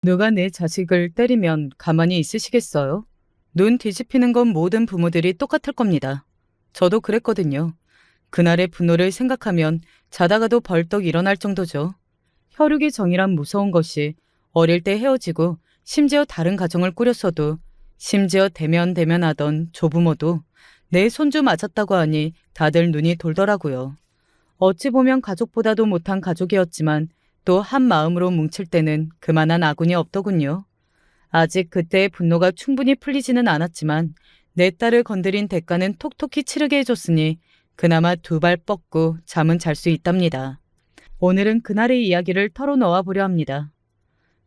누가 내 자식을 때리면 가만히 있으시겠어요? 눈 뒤집히는 건 모든 부모들이 똑같을 겁니다. 저도 그랬거든요. 그날의 분노를 생각하면 자다가도 벌떡 일어날 정도죠. 혈육의 정이란 무서운 것이 어릴 때 헤어지고 심지어 다른 가정을 꾸렸어도 심지어 대면대면하던 조부모도 내 손주 맞았다고 하니 다들 눈이 돌더라고요. 어찌 보면 가족보다도 못한 가족이었지만 또 한 마음으로 뭉칠 때는 그만한 아군이 없더군요. 아직 그때의 분노가 충분히 풀리지는 않았지만 내 딸을 건드린 대가는 톡톡히 치르게 해줬으니 그나마 두 발 뻗고 잠은 잘 수 있답니다. 오늘은 그날의 이야기를 털어놓아 보려 합니다.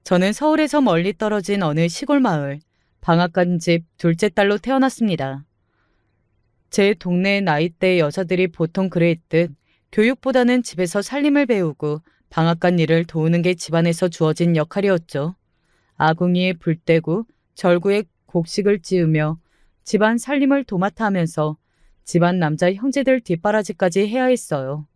저는 서울에서 멀리 떨어진 어느 시골 마을, 방앗간 집 둘째 딸로 태어났습니다. 제 동네 나이대 여자들이 보통 그랬듯 교육보다는 집에서 살림을 배우고 방앗간 일을 도우는 게 집안에서 주어진 역할이었죠. 아궁이에 불 떼고 절구에 곡식을 찌우며 집안 살림을 도맡아 하면서 집안 남자 형제들 뒷바라지까지 해야 했어요.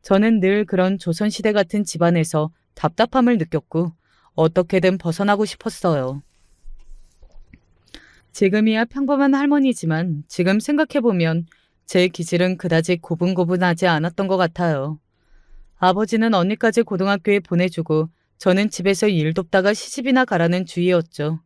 저는 늘 그런 조선시대 같은 집안에서 답답함을 느꼈고 어떻게든 벗어나고 싶었어요. 지금이야 평범한 할머니지만 지금 생각해보면 제 기질은 그다지 고분고분하지 않았던 것 같아요. 아버지는 언니까지 고등학교에 보내주고 저는 집에서 일 돕다가 시집이나 가라는 주의였죠.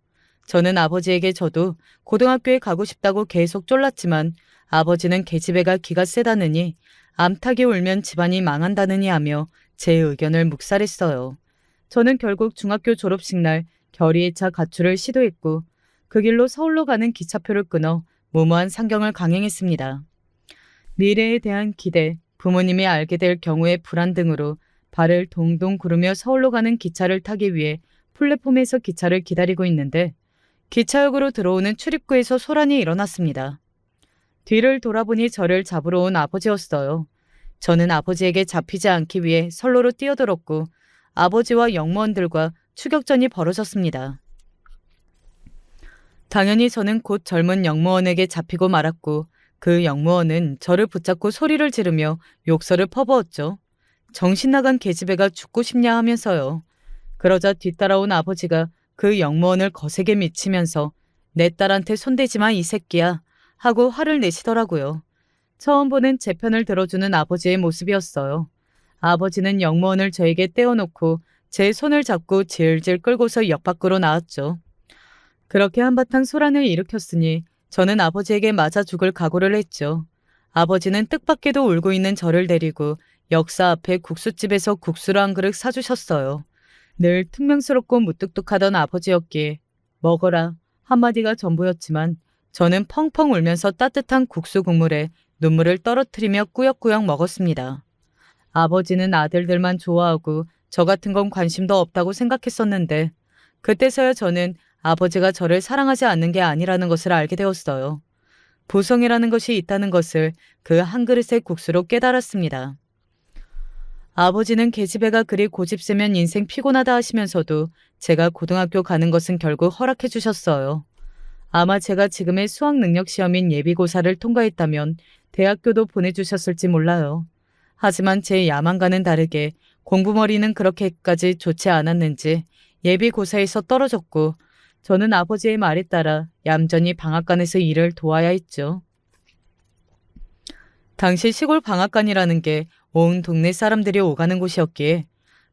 저는 아버지에게 저도 고등학교에 가고 싶다고 계속 쫄랐지만 아버지는 계집애가 기가 세다느니 암탉이 울면 집안이 망한다느니 하며 제 의견을 묵살했어요. 저는 결국 중학교 졸업식 날 결의에 차 가출을 시도했고 그 길로 서울로 가는 기차표를 끊어 무모한 상경을 강행했습니다. 미래에 대한 기대, 부모님이 알게 될 경우의 불안 등으로 발을 동동 구르며 서울로 가는 기차를 타기 위해 플랫폼에서 기차를 기다리고 있는데 기차역으로 들어오는 출입구에서 소란이 일어났습니다. 뒤를 돌아보니 저를 잡으러 온 아버지였어요. 저는 아버지에게 잡히지 않기 위해 선로로 뛰어들었고 아버지와 영무원들과 추격전이 벌어졌습니다. 당연히 저는 곧 젊은 영무원에게 잡히고 말았고 그 영무원은 저를 붙잡고 소리를 지르며 욕설을 퍼부었죠. 정신 나간 계집애가 죽고 싶냐 하면서요. 그러자 뒤따라온 아버지가 그 영무원을 거세게 미치면서 내 딸한테 손대지 마 이 새끼야 하고 화를 내시더라고요. 처음 보는 제 편을 들어주는 아버지의 모습이었어요. 아버지는 영무원을 저에게 떼어놓고 제 손을 잡고 질질 끌고서 역 밖으로 나왔죠. 그렇게 한바탕 소란을 일으켰으니 저는 아버지에게 맞아 죽을 각오를 했죠. 아버지는 뜻밖에도 울고 있는 저를 데리고 역사 앞에 국수집에서 국수를 한 그릇 사주셨어요. 늘 퉁명스럽고 무뚝뚝하던 아버지였기에 먹어라 한마디가 전부였지만 저는 펑펑 울면서 따뜻한 국수 국물에 눈물을 떨어뜨리며 꾸역꾸역 먹었습니다. 아버지는 아들들만 좋아하고 저 같은 건 관심도 없다고 생각했었는데 그때서야 저는 아버지가 저를 사랑하지 않는 게 아니라는 것을 알게 되었어요. 보성이라는 것이 있다는 것을 그 한 그릇의 국수로 깨달았습니다. 아버지는 계집애가 그리 고집세면 인생 피곤하다 하시면서도 제가 고등학교 가는 것은 결국 허락해 주셨어요. 아마 제가 지금의 수학 능력 시험인 예비고사를 통과했다면 대학교도 보내주셨을지 몰라요. 하지만 제 야망과는 다르게 공부머리는 그렇게까지 좋지 않았는지 예비고사에서 떨어졌고 저는 아버지의 말에 따라 얌전히 방앗간에서 일을 도와야 했죠. 당시 시골 방앗간이라는 게 온 동네 사람들이 오가는 곳이었기에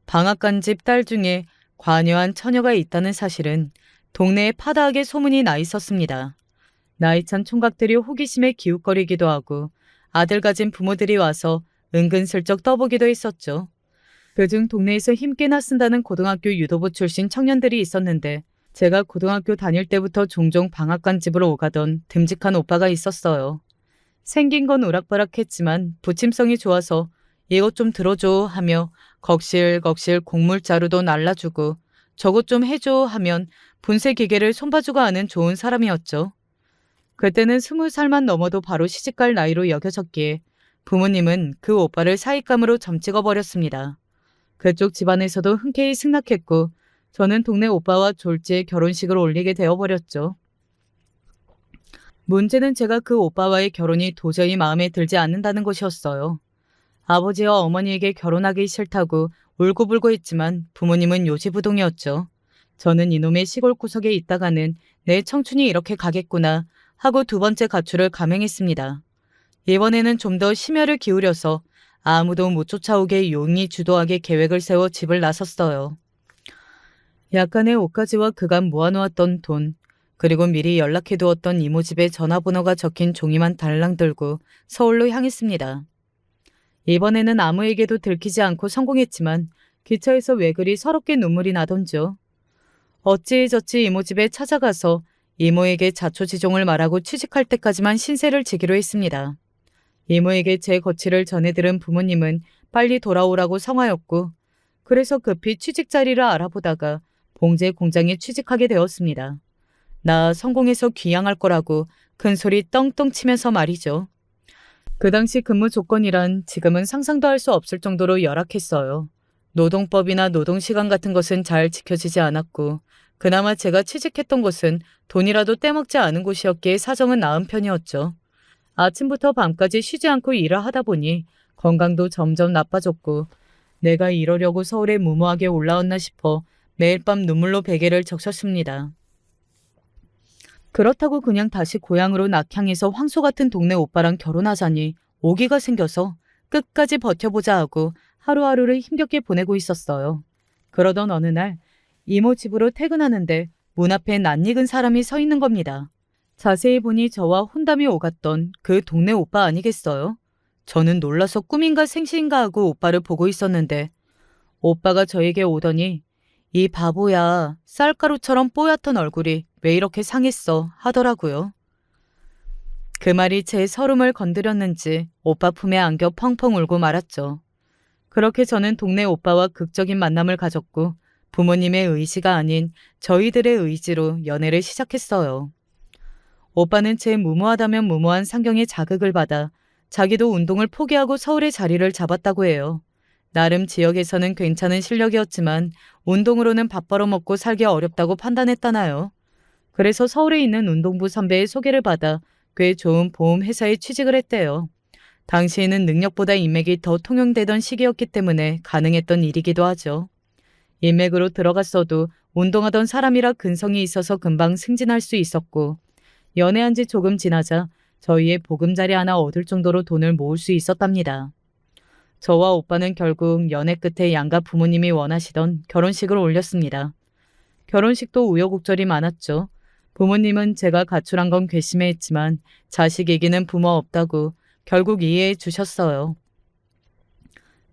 방앗간 집 딸 중에 관여한 처녀가 있다는 사실은 동네에 파다하게 소문이 나 있었습니다. 나이 찬 총각들이 호기심에 기웃거리기도 하고 아들 가진 부모들이 와서 은근슬쩍 떠보기도 했었죠. 그중 동네에서 힘께나 쓴다는 고등학교 유도부 출신 청년들이 있었는데 제가 고등학교 다닐 때부터 종종 방앗간 집으로 오가던 듬직한 오빠가 있었어요. 생긴 건 우락부락했지만 부침성이 좋아서 이것 좀 들어줘 하며 걱실걱실 곡물자루도 날라주고 저것 좀 해줘 하면 분쇄 기계를 손봐주고 하는 좋은 사람이었죠. 그때는 20살만 넘어도 바로 시집갈 나이로 여겨졌기에 부모님은 그 오빠를 사윗감으로 점찍어버렸습니다. 그쪽 집안에서도 흔쾌히 승낙했고 저는 동네 오빠와 졸지에 결혼식을 올리게 되어버렸죠. 문제는 제가 그 오빠와의 결혼이 도저히 마음에 들지 않는다는 것이었어요. 아버지와 어머니에게 결혼하기 싫다고 울고불고 했지만 부모님은 요지부동이었죠. 저는 이놈의 시골 구석에 있다가는 내 청춘이 이렇게 가겠구나 하고 두 번째 가출을 감행했습니다. 이번에는 좀 더 심혈을 기울여서 아무도 못 쫓아오게 용이 주도하게 계획을 세워 집을 나섰어요. 약간의 옷가지와 그간 모아놓았던 돈, 그리고 미리 연락해두었던 이모 집에 전화번호가 적힌 종이만 달랑 들고 서울로 향했습니다. 이번에는 아무에게도 들키지 않고 성공했지만 기차에서 왜 그리 서럽게 눈물이 나던지요. 어찌저찌 이모 집에 찾아가서 이모에게 자초지종을 말하고 취직할 때까지만 신세를 지기로 했습니다. 이모에게 제 거취를 전해 들은 부모님은 빨리 돌아오라고 성하였고, 그래서 급히 취직 자리를 알아보다가 봉제 공장에 취직하게 되었습니다. 나 성공해서 귀향할 거라고 큰 소리 떵떵 치면서 말이죠. 그 당시 근무 조건이란 지금은 상상도 할 수 없을 정도로 열악했어요. 노동법이나 노동시간 같은 것은 잘 지켜지지 않았고, 그나마 제가 취직했던 곳은 돈이라도 떼먹지 않은 곳이었기에 사정은 나은 편이었죠. 아침부터 밤까지 쉬지 않고 일을 하다 보니 건강도 점점 나빠졌고, 내가 이러려고 서울에 무모하게 올라왔나 싶어 매일 밤 눈물로 베개를 적셨습니다. 그렇다고 그냥 다시 고향으로 낙향해서 황소 같은 동네 오빠랑 결혼하자니 오기가 생겨서 끝까지 버텨보자 하고 하루하루를 힘겹게 보내고 있었어요. 그러던 어느 날 이모 집으로 퇴근하는데 문 앞에 낯익은 사람이 서 있는 겁니다. 자세히 보니 저와 혼담이 오갔던 그 동네 오빠 아니겠어요? 저는 놀라서 꿈인가 생시인가 하고 오빠를 보고 있었는데 오빠가 저에게 오더니 이 바보야, 쌀가루처럼 뽀얗던 얼굴이 왜 이렇게 상했어 하더라고요. 그 말이 제 서름을 건드렸는지 오빠 품에 안겨 펑펑 울고 말았죠. 그렇게 저는 동네 오빠와 극적인 만남을 가졌고 부모님의 의지가 아닌 저희들의 의지로 연애를 시작했어요. 오빠는 제 무모하다면 무모한 상경에 자극을 받아 자기도 운동을 포기하고 서울에 자리를 잡았다고 해요. 나름 지역에서는 괜찮은 실력이었지만 운동으로는 밥 벌어먹고 살기 어렵다고 판단했다나요. 그래서 서울에 있는 운동부 선배의 소개를 받아 꽤 좋은 보험회사에 취직을 했대요. 당시에는 능력보다 인맥이 더 통용되던 시기였기 때문에 가능했던 일이기도 하죠. 인맥으로 들어갔어도 운동하던 사람이라 근성이 있어서 금방 승진할 수 있었고, 연애한 지 조금 지나자 저희의 보금자리 하나 얻을 정도로 돈을 모을 수 있었답니다. 저와 오빠는 결국 연애 끝에 양가 부모님이 원하시던 결혼식을 올렸습니다. 결혼식도 우여곡절이 많았죠. 부모님은 제가 가출한 건 괘씸했지만 자식에게는 부모 없다고 결국 이해해 주셨어요.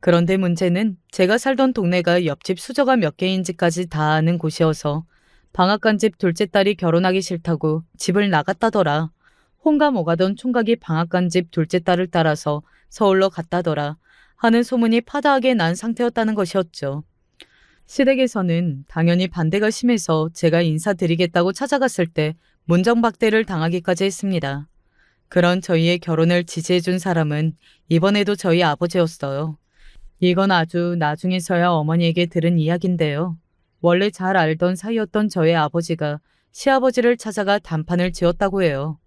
그런데 문제는 제가 살던 동네가 옆집 수저가 몇 개인지까지 다 아는 곳이어서 방앗간 집 둘째 딸이 결혼하기 싫다고 집을 나갔다더라. 혼감 오가던 총각이 방앗간 집 둘째 딸을 따라서 서울로 갔다더라 하는 소문이 파다하게 난 상태였다는 것이었죠. 시댁에서는 당연히 반대가 심해서 제가 인사드리겠다고 찾아갔을 때 문정박대를 당하기까지 했습니다. 그런 저희의 결혼을 지지해준 사람은 이번에도 저희 아버지였어요. 이건 아주 나중에서야 어머니에게 들은 이야기인데요. 원래 잘 알던 사이였던 저의 아버지가 시아버지를 찾아가 단판을 지었다고 해요.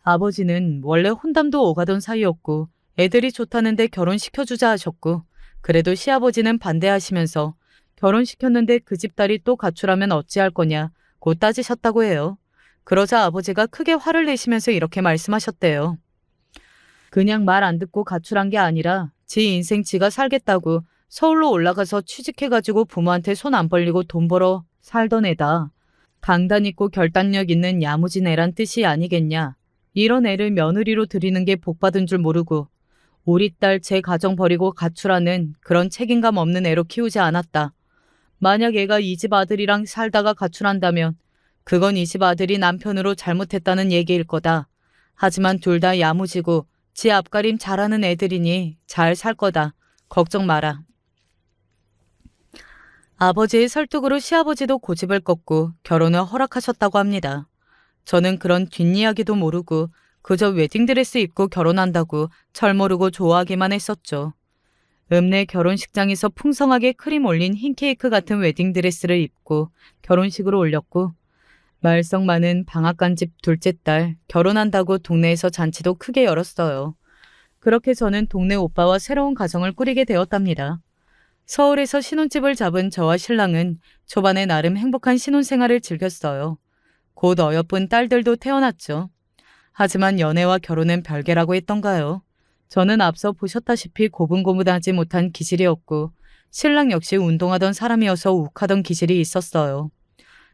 아버지는 원래 혼담도 오가던 사이였고 애들이 좋다는데 결혼시켜주자 하셨고, 그래도 시아버지는 반대하시면서 결혼시켰는데 그 집 딸이 또 가출하면 어찌할 거냐 고 따지셨다고 해요. 그러자 아버지가 크게 화를 내시면서 이렇게 말씀하셨대요. 그냥 말 안 듣고 가출한 게 아니라 지 인생 지가 살겠다고 서울로 올라가서 취직해가지고 부모한테 손 안 벌리고 돈 벌어 살던 애다. 강단 있고 결단력 있는 야무진 애란 뜻이 아니겠냐. 이런 애를 며느리로 들이는 게 복받은 줄 모르고 우리 딸 제 가정 버리고 가출하는 그런 책임감 없는 애로 키우지 않았다. 만약 애가 이 집 아들이랑 살다가 가출한다면 그건 이 집 아들이 남편으로 잘못했다는 얘기일 거다. 하지만 둘 다 야무지고 지 앞가림 잘하는 애들이니 잘 살 거다. 걱정 마라. 아버지의 설득으로 시아버지도 고집을 꺾고 결혼을 허락하셨다고 합니다. 저는 그런 뒷이야기도 모르고 그저 웨딩드레스 입고 결혼한다고 철모르고 좋아하기만 했었죠. 읍내 결혼식장에서 풍성하게 크림 올린 흰 케이크 같은 웨딩드레스를 입고 결혼식으로 올렸고, 말썽 많은 방앗간 집 둘째 딸 결혼한다고 동네에서 잔치도 크게 열었어요. 그렇게 저는 동네 오빠와 새로운 가정을 꾸리게 되었답니다. 서울에서 신혼집을 잡은 저와 신랑은 초반에 나름 행복한 신혼생활을 즐겼어요. 곧 어여쁜 딸들도 태어났죠. 하지만 연애와 결혼은 별개라고 했던가요? 저는 앞서 보셨다시피 고분고분하지 못한 기질이었고 신랑 역시 운동하던 사람이어서 욱하던 기질이 있었어요.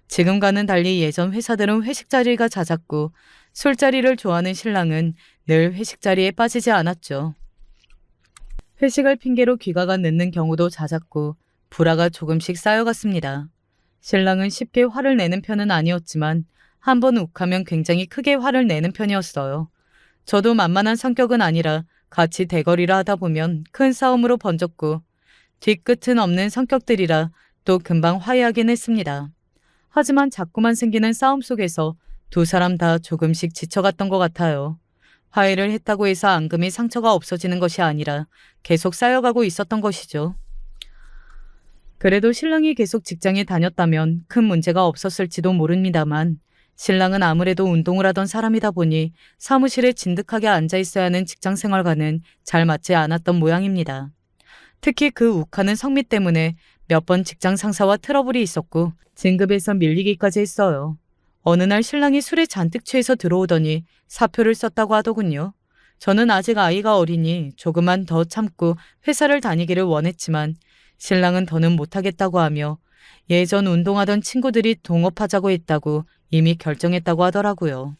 지금과는 달리 예전 회사들은 회식 자리가 잦았고 술자리를 좋아하는 신랑은 늘 회식 자리에 빠지지 않았죠. 회식을 핑계로 귀가가 늦는 경우도 잦았고 불화가 조금씩 쌓여갔습니다. 신랑은 쉽게 화를 내는 편은 아니었지만 한 번 욱하면 굉장히 크게 화를 내는 편이었어요. 저도 만만한 성격은 아니라 같이 대거리를 하다 보면 큰 싸움으로 번졌고 뒤끝은 없는 성격들이라 또 금방 화해하긴 했습니다. 하지만 자꾸만 생기는 싸움 속에서 두 사람 다 조금씩 지쳐갔던 것 같아요. 화해를 했다고 해서 앙금이 상처가 없어지는 것이 아니라 계속 쌓여가고 있었던 것이죠. 그래도 신랑이 계속 직장에 다녔다면 큰 문제가 없었을지도 모릅니다만 신랑은 아무래도 운동을 하던 사람이다 보니 사무실에 진득하게 앉아 있어야 하는 직장 생활과는 잘 맞지 않았던 모양입니다. 특히 그 욱하는 성미 때문에 몇 번 직장 상사와 트러블이 있었고 진급에서 밀리기까지 했어요. 어느 날 신랑이 술에 잔뜩 취해서 들어오더니 사표를 썼다고 하더군요. 저는 아직 아이가 어리니 조금만 더 참고 회사를 다니기를 원했지만 신랑은 더는 못하겠다고 하며 예전 운동하던 친구들이 동업하자고 했다고 이미 결정했다고 하더라고요.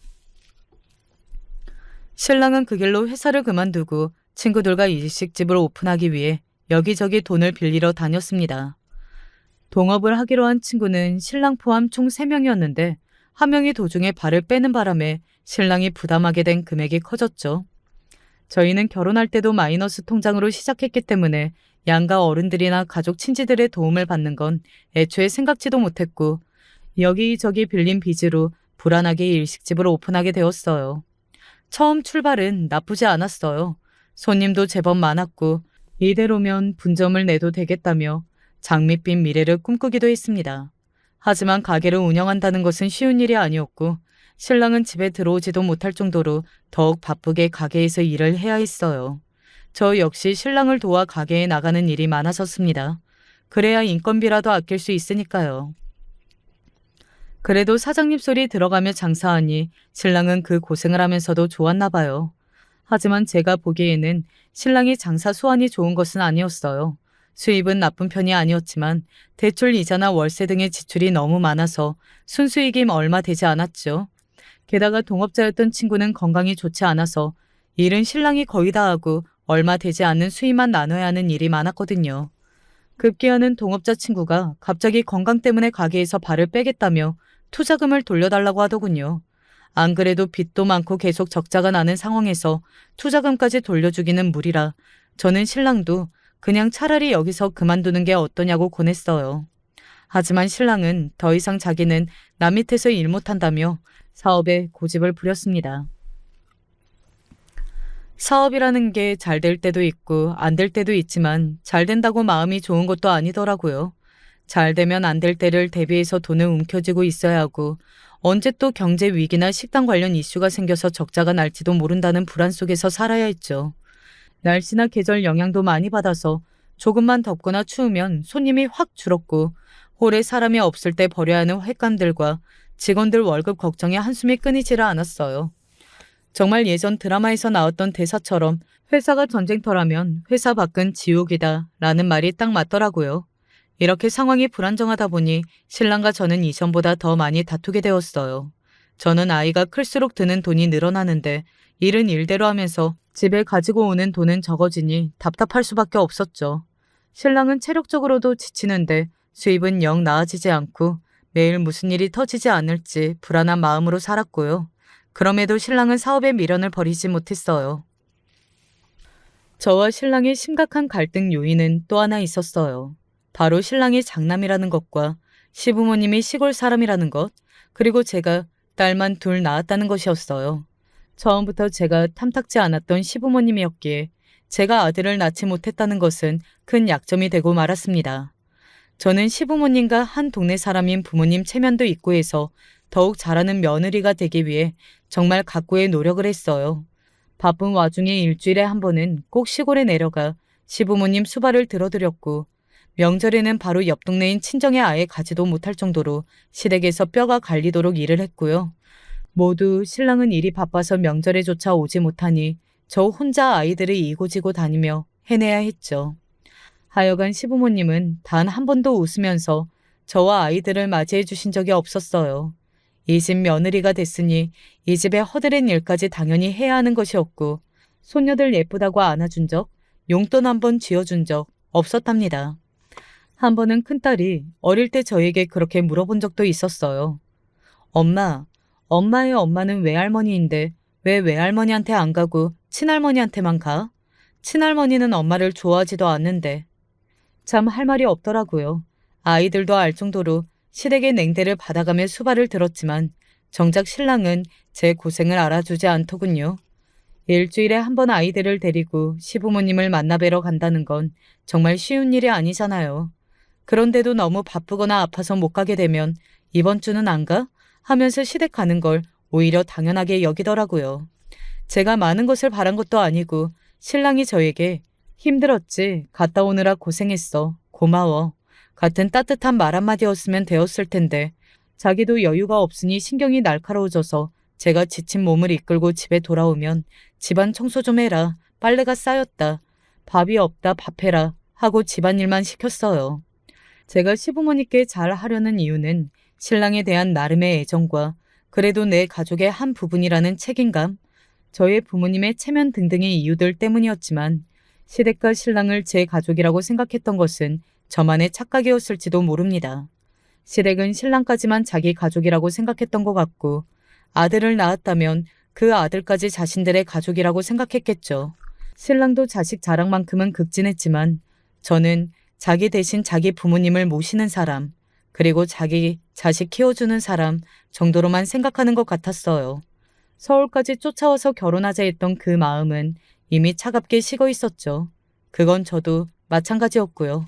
신랑은 그 길로 회사를 그만두고 친구들과 일식집을 오픈하기 위해 여기저기 돈을 빌리러 다녔습니다. 동업을 하기로 한 친구는 신랑 포함 총 3명이었는데 한 명이 도중에 발을 빼는 바람에 신랑이 부담하게 된 금액이 커졌죠. 저희는 결혼할 때도 마이너스 통장으로 시작했기 때문에 양가 어른들이나 가족 친지들의 도움을 받는 건 애초에 생각지도 못했고 여기저기 빌린 빚으로 불안하게 일식집을 오픈하게 되었어요. 처음 출발은 나쁘지 않았어요. 손님도 제법 많았고 이대로면 분점을 내도 되겠다며 장밋빛 미래를 꿈꾸기도 했습니다. 하지만 가게를 운영한다는 것은 쉬운 일이 아니었고 신랑은 집에 들어오지도 못할 정도로 더욱 바쁘게 가게에서 일을 해야 했어요. 저 역시 신랑을 도와 가게에 나가는 일이 많아졌습니다. 그래야 인건비라도 아낄 수 있으니까요. 그래도 사장님 소리 들어가며 장사하니 신랑은 그 고생을 하면서도 좋았나 봐요. 하지만 제가 보기에는 신랑이 장사 수완이 좋은 것은 아니었어요. 수입은 나쁜 편이 아니었지만 대출 이자나 월세 등의 지출이 너무 많아서 순수익이 얼마 되지 않았죠. 게다가 동업자였던 친구는 건강이 좋지 않아서 일은 신랑이 거의 다 하고 얼마 되지 않는 수입만 나눠야 하는 일이 많았거든요. 급기야는 동업자 친구가 갑자기 건강 때문에 가게에서 발을 빼겠다며 투자금을 돌려달라고 하더군요. 안 그래도 빚도 많고 계속 적자가 나는 상황에서 투자금까지 돌려주기는 무리라 저는 신랑도 그냥 차라리 여기서 그만두는 게 어떠냐고 권했어요. 하지만 신랑은 더 이상 자기는 남 밑에서 일 못한다며 사업에 고집을 부렸습니다. 사업이라는 게 잘 될 때도 있고 안 될 때도 있지만 잘 된다고 마음이 좋은 것도 아니더라고요. 잘 되면 안 될 때를 대비해서 돈을 움켜쥐고 있어야 하고 언제 또 경제 위기나 식당 관련 이슈가 생겨서 적자가 날지도 모른다는 불안 속에서 살아야 했죠. 날씨나 계절 영향도 많이 받아서 조금만 덥거나 추우면 손님이 확 줄었고 홀에 사람이 없을 때 벌여야 하는 횟감들과 직원들 월급 걱정에 한숨이 끊이지를 않았어요. 정말 예전 드라마에서 나왔던 대사처럼 회사가 전쟁터라면 회사 밖은 지옥이다 라는 말이 딱 맞더라고요. 이렇게 상황이 불안정하다 보니 신랑과 저는 이전보다 더 많이 다투게 되었어요. 저는 아이가 클수록 드는 돈이 늘어나는데 일은 일대로 하면서 집에 가지고 오는 돈은 적어지니 답답할 수밖에 없었죠. 신랑은 체력적으로도 지치는데 수입은 영 나아지지 않고 매일 무슨 일이 터지지 않을지 불안한 마음으로 살았고요. 그럼에도 신랑은 사업에 미련을 버리지 못했어요. 저와 신랑의 심각한 갈등 요인은 또 하나 있었어요. 바로 신랑이 장남이라는 것과 시부모님이 시골 사람이라는 것, 그리고 제가 딸만 둘 낳았다는 것이었어요. 처음부터 제가 탐탁지 않았던 시부모님이었기에 제가 아들을 낳지 못했다는 것은 큰 약점이 되고 말았습니다. 저는 시부모님과 한 동네 사람인 부모님 체면도 있고 해서 더욱 잘하는 며느리가 되기 위해 정말 각고의 노력을 했어요. 바쁜 와중에 일주일에 한 번은 꼭 시골에 내려가 시부모님 수발을 들어드렸고 명절에는 바로 옆 동네인 친정에 아예 가지도 못할 정도로 시댁에서 뼈가 갈리도록 일을 했고요. 모두 신랑은 일이 바빠서 명절에조차 오지 못하니 저 혼자 아이들을 이고지고 다니며 해내야 했죠. 하여간 시부모님은 단 한 번도 웃으면서 저와 아이들을 맞이해 주신 적이 없었어요. 이 집 며느리가 됐으니 이 집의 허드렛 일까지 당연히 해야 하는 것이었고 손녀들 예쁘다고 안아준 적, 용돈 한 번 쥐어준 적 없었답니다. 한 번은 큰딸이 어릴 때 저에게 그렇게 물어본 적도 있었어요. 엄마, 엄마의 엄마는 외할머니인데 왜 외할머니한테 안 가고 친할머니한테만 가? 친할머니는 엄마를 좋아하지도 않는데. 참 할 말이 없더라고요. 아이들도 알 정도로 시댁의 냉대를 받아가며 수발을 들었지만 정작 신랑은 제 고생을 알아주지 않더군요. 일주일에 한 번 아이들을 데리고 시부모님을 만나뵈러 간다는 건 정말 쉬운 일이 아니잖아요. 그런데도 너무 바쁘거나 아파서 못 가게 되면 이번 주는 안 가? 하면서 시댁 가는 걸 오히려 당연하게 여기더라고요. 제가 많은 것을 바란 것도 아니고 신랑이 저에게 힘들었지, 갔다 오느라 고생했어, 고마워 같은 따뜻한 말 한마디였으면 되었을 텐데 자기도 여유가 없으니 신경이 날카로워져서 제가 지친 몸을 이끌고 집에 돌아오면 집안 청소 좀 해라, 빨래가 쌓였다, 밥이 없다, 밥해라 하고 집안일만 시켰어요. 제가 시부모님께 잘 하려는 이유는 신랑에 대한 나름의 애정과 그래도 내 가족의 한 부분이라는 책임감, 저의 부모님의 체면 등등의 이유들 때문이었지만 시댁과 신랑을 제 가족이라고 생각했던 것은 저만의 착각이었을지도 모릅니다. 시댁은 신랑까지만 자기 가족이라고 생각했던 것 같고 아들을 낳았다면 그 아들까지 자신들의 가족이라고 생각했겠죠. 신랑도 자식 자랑만큼은 극진했지만 저는 자기 대신 자기 부모님을 모시는 사람, 그리고 자기 자식 키워주는 사람 정도로만 생각하는 것 같았어요. 서울까지 쫓아와서 결혼하자 했던 그 마음은 이미 차갑게 식어 있었죠. 그건 저도 마찬가지였고요.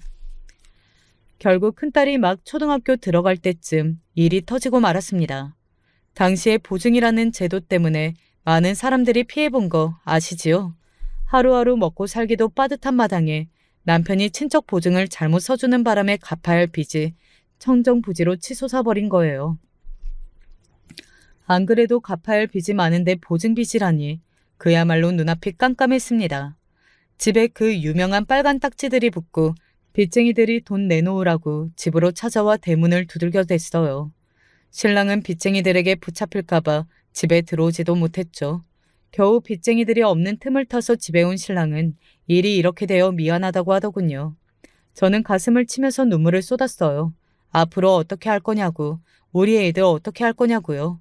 결국 큰딸이 막 초등학교 들어갈 때쯤 일이 터지고 말았습니다. 당시에 보증이라는 제도 때문에 많은 사람들이 피해본 거 아시지요? 하루하루 먹고 살기도 빠듯한 마당에 남편이 친척 보증을 잘못 서주는 바람에 갚아야 할 빚이 청정부지로 치솟아버린 거예요. 안 그래도 갚아야 할 빚이 많은데 보증빚이라니 그야말로 눈앞이 깜깜했습니다. 집에 그 유명한 빨간 딱지들이 붙고 빚쟁이들이 돈 내놓으라고 집으로 찾아와 대문을 두들겨댔어요. 신랑은 빚쟁이들에게 붙잡힐까봐 집에 들어오지도 못했죠. 겨우 빚쟁이들이 없는 틈을 타서 집에 온 신랑은 일이 이렇게 되어 미안하다고 하더군요. 저는 가슴을 치면서 눈물을 쏟았어요. 앞으로 어떻게 할 거냐고, 우리 애들 어떻게 할 거냐고요.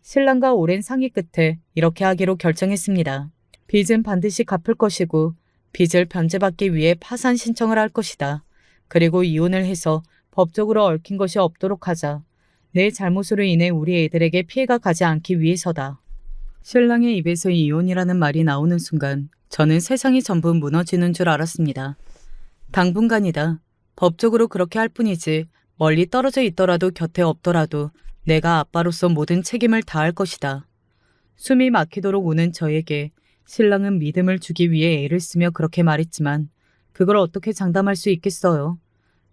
신랑과 오랜 상의 끝에 이렇게 하기로 결정했습니다. 빚은 반드시 갚을 것이고 빚을 변제받기 위해 파산 신청을 할 것이다. 그리고 이혼을 해서 법적으로 얽힌 것이 없도록 하자. 내 잘못으로 인해 우리 애들에게 피해가 가지 않기 위해서다. 신랑의 입에서 이혼이라는 말이 나오는 순간 저는 세상이 전부 무너지는 줄 알았습니다. 당분간이다. 법적으로 그렇게 할 뿐이지 멀리 떨어져 있더라도 곁에 없더라도 내가 아빠로서 모든 책임을 다할 것이다. 숨이 막히도록 우는 저에게 신랑은 믿음을 주기 위해 애를 쓰며 그렇게 말했지만 그걸 어떻게 장담할 수 있겠어요.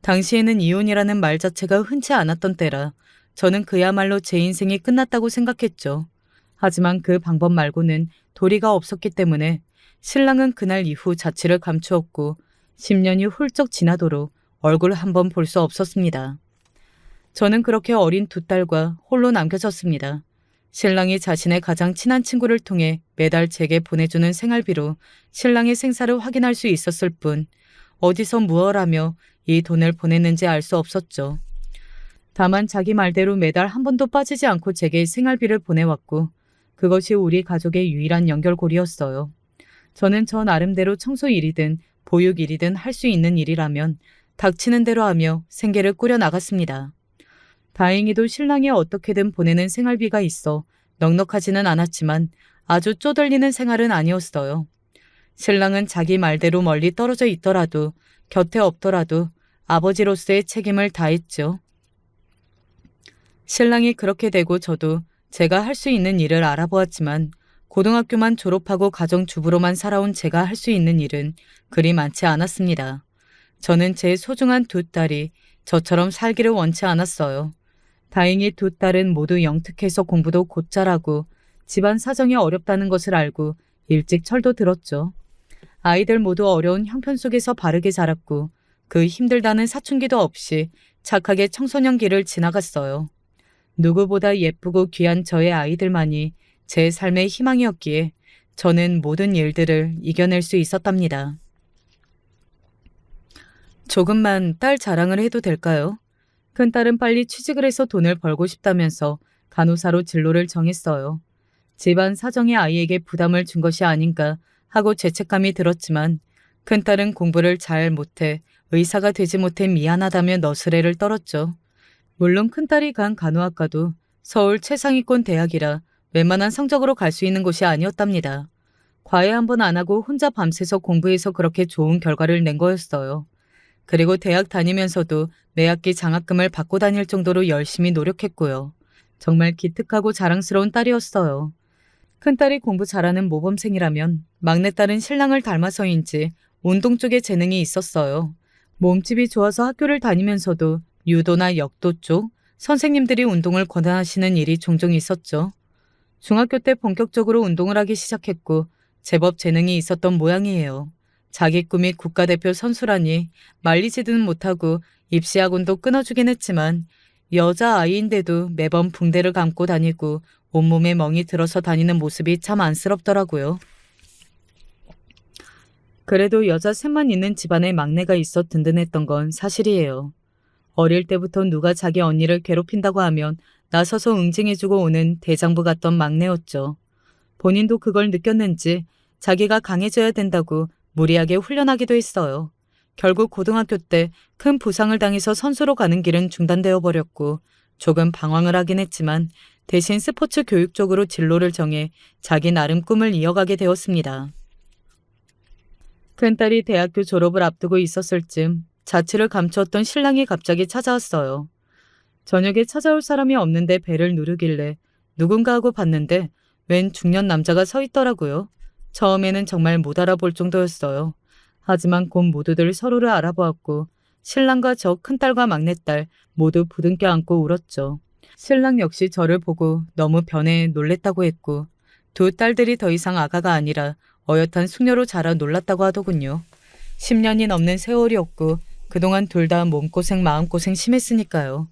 당시에는 이혼이라는 말 자체가 흔치 않았던 때라 저는 그야말로 제 인생이 끝났다고 생각했죠. 하지만 그 방법 말고는 도리가 없었기 때문에 신랑은 그날 이후 자취를 감추었고 10년이 훌쩍 지나도록 얼굴 한번 볼 수 없었습니다. 저는 그렇게 어린 두 딸과 홀로 남겨졌습니다. 신랑이 자신의 가장 친한 친구를 통해 매달 제게 보내주는 생활비로 신랑의 생사를 확인할 수 있었을 뿐 어디서 무엇 하며 이 돈을 보냈는지 알 수 없었죠. 다만 자기 말대로 매달 한 번도 빠지지 않고 제게 생활비를 보내왔고 그것이 우리 가족의 유일한 연결고리였어요. 저는 저 나름대로 청소 일이든 보육 일이든 할 수 있는 일이라면 닥치는 대로 하며 생계를 꾸려 나갔습니다. 다행히도 신랑이 어떻게든 보내는 생활비가 있어 넉넉하지는 않았지만 아주 쪼들리는 생활은 아니었어요. 신랑은 자기 말대로 멀리 떨어져 있더라도 곁에 없더라도 아버지로서의 책임을 다했죠. 신랑이 그렇게 되고 저도 제가 할 수 있는 일을 알아보았지만 고등학교만 졸업하고 가정주부로만 살아온 제가 할 수 있는 일은 그리 많지 않았습니다. 저는 제 소중한 두 딸이 저처럼 살기를 원치 않았어요. 다행히 두 딸은 모두 영특해서 공부도 곧 잘하고 집안 사정이 어렵다는 것을 알고 일찍 철도 들었죠. 아이들 모두 어려운 형편 속에서 바르게 자랐고 그 힘들다는 사춘기도 없이 착하게 청소년기를 지나갔어요. 누구보다 예쁘고 귀한 저의 아이들만이 제 삶의 희망이었기에 저는 모든 일들을 이겨낼 수 있었답니다. 조금만 딸 자랑을 해도 될까요? 큰딸은 빨리 취직을 해서 돈을 벌고 싶다면서 간호사로 진로를 정했어요. 집안 사정이 아이에게 부담을 준 것이 아닌가 하고 죄책감이 들었지만 큰딸은 공부를 잘 못해 의사가 되지 못해 미안하다며 너스레를 떨었죠. 물론 큰딸이 간 간호학과도 서울 최상위권 대학이라 웬만한 성적으로 갈 수 있는 곳이 아니었답니다. 과외 한 번 안 하고 혼자 밤새서 공부해서 그렇게 좋은 결과를 낸 거였어요. 그리고 대학 다니면서도 매학기 장학금을 받고 다닐 정도로 열심히 노력했고요. 정말 기특하고 자랑스러운 딸이었어요. 큰딸이 공부 잘하는 모범생이라면 막내딸은 신랑을 닮아서인지 운동 쪽에 재능이 있었어요. 몸집이 좋아서 학교를 다니면서도 유도나 역도 쪽 선생님들이 운동을 권하시는 일이 종종 있었죠. 중학교 때 본격적으로 운동을 하기 시작했고 제법 재능이 있었던 모양이에요. 자기 꿈이 국가대표 선수라니 말리지는 못하고 입시학원도 끊어주긴 했지만 여자아이인데도 매번 붕대를 감고 다니고 온몸에 멍이 들어서 다니는 모습이 참 안쓰럽더라고요. 그래도 여자 셋만 있는 집안에 막내가 있어 든든했던 건 사실이에요. 어릴 때부터 누가 자기 언니를 괴롭힌다고 하면 나서서 응징해주고 오는 대장부 같던 막내였죠. 본인도 그걸 느꼈는지 자기가 강해져야 된다고 무리하게 훈련하기도 했어요. 결국 고등학교 때 큰 부상을 당해서 선수로 가는 길은 중단되어 버렸고 조금 방황을 하긴 했지만 대신 스포츠 교육 쪽으로 진로를 정해 자기 나름 꿈을 이어가게 되었습니다. 큰딸이 대학교 졸업을 앞두고 있었을 즈음 자취를 감추었던 신랑이 갑자기 찾아왔어요. 저녁에 찾아올 사람이 없는데 배를 누르길래 누군가 하고 봤는데 웬 중년 남자가 서 있더라고요. 처음에는 정말 못 알아볼 정도였어요. 하지만 곧 모두들 서로를 알아보았고 신랑과 저 큰딸과 막내딸 모두 부둥켜 안고 울었죠. 신랑 역시 저를 보고 너무 변해 놀랬다고 했고 두 딸들이 더 이상 아가가 아니라 어엿한 숙녀로 자라 놀랐다고 하더군요. 10년이 넘는 세월이었고 그동안 둘 다 몸고생 마음고생 심했으니까요.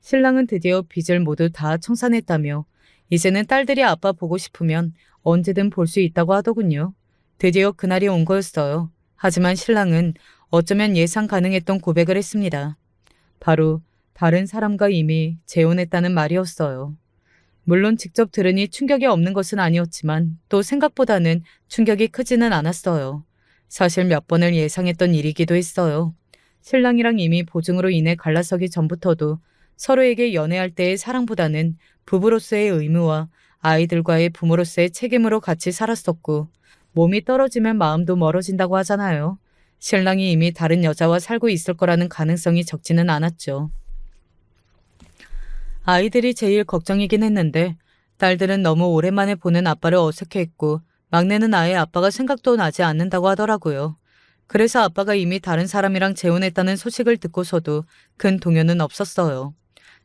신랑은 드디어 빚을 모두 다 청산했다며 이제는 딸들이 아빠 보고 싶으면 언제든 볼 수 있다고 하더군요. 드디어 그날이 온 거였어요. 하지만 신랑은 어쩌면 예상 가능했던 고백을 했습니다. 바로 다른 사람과 이미 재혼했다는 말이었어요. 물론 직접 들으니 충격이 없는 것은 아니었지만 또 생각보다는 충격이 크지는 않았어요. 사실 몇 번을 예상했던 일이기도 했어요. 신랑이랑 이미 보증으로 인해 갈라서기 전부터도 서로에게 연애할 때의 사랑보다는 부부로서의 의무와 아이들과의 부모로서의 책임으로 같이 살았었고 몸이 떨어지면 마음도 멀어진다고 하잖아요. 신랑이 이미 다른 여자와 살고 있을 거라는 가능성이 적지는 않았죠. 아이들이 제일 걱정이긴 했는데 딸들은 너무 오랜만에 보는 아빠를 어색해했고 막내는 아예 아빠가 생각도 나지 않는다고 하더라고요. 그래서 아빠가 이미 다른 사람이랑 재혼했다는 소식을 듣고서도 큰 동요는 없었어요.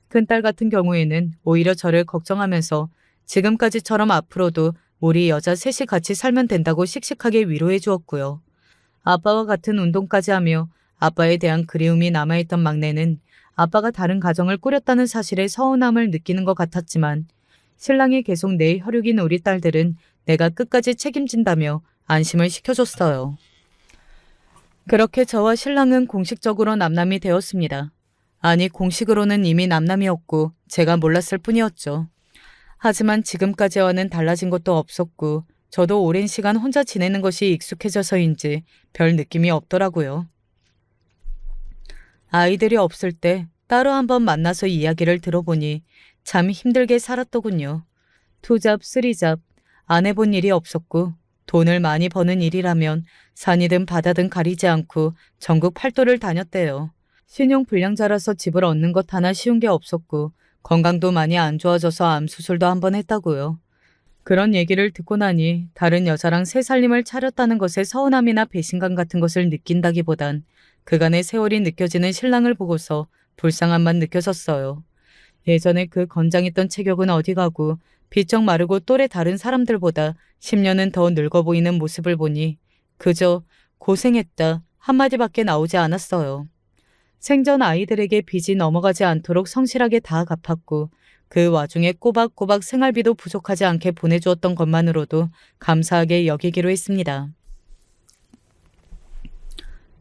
큰딸 같은 경우에는 오히려 저를 걱정하면서 지금까지처럼 앞으로도 우리 여자 셋이 같이 살면 된다고 씩씩하게 위로해 주었고요. 아빠와 같은 운동까지 하며 아빠에 대한 그리움이 남아있던 막내는 아빠가 다른 가정을 꾸렸다는 사실에 서운함을 느끼는 것 같았지만 신랑이 계속 내 혈육인 우리 딸들은 내가 끝까지 책임진다며 안심을 시켜줬어요. 그렇게 저와 신랑은 공식적으로 남남이 되었습니다. 아니 공식으로는 이미 남남이었고 제가 몰랐을 뿐이었죠. 하지만 지금까지와는 달라진 것도 없었고 저도 오랜 시간 혼자 지내는 것이 익숙해져서인지 별 느낌이 없더라고요. 아이들이 없을 때 따로 한번 만나서 이야기를 들어보니 참 힘들게 살았더군요. 투잡, 쓰리잡, 안 해본 일이 없었고 돈을 많이 버는 일이라면 산이든 바다든 가리지 않고 전국 팔도를 다녔대요. 신용 불량자라서 집을 얻는 것 하나 쉬운 게 없었고 건강도 많이 안 좋아져서 암 수술도 한번 했다고요. 그런 얘기를 듣고 나니 다른 여자랑 새 살림을 차렸다는 것에 서운함이나 배신감 같은 것을 느낀다기보단 그간의 세월이 느껴지는 신랑을 보고서 불쌍함만 느껴졌어요. 예전에 그 건장했던 체격은 어디 가고 비쩍 마르고 또래 다른 사람들보다 10년은 더 늙어 보이는 모습을 보니 그저 고생했다 한마디밖에 나오지 않았어요. 생전 아이들에게 빚이 넘어가지 않도록 성실하게 다 갚았고 그 와중에 꼬박꼬박 생활비도 부족하지 않게 보내주었던 것만으로도 감사하게 여기기로 했습니다.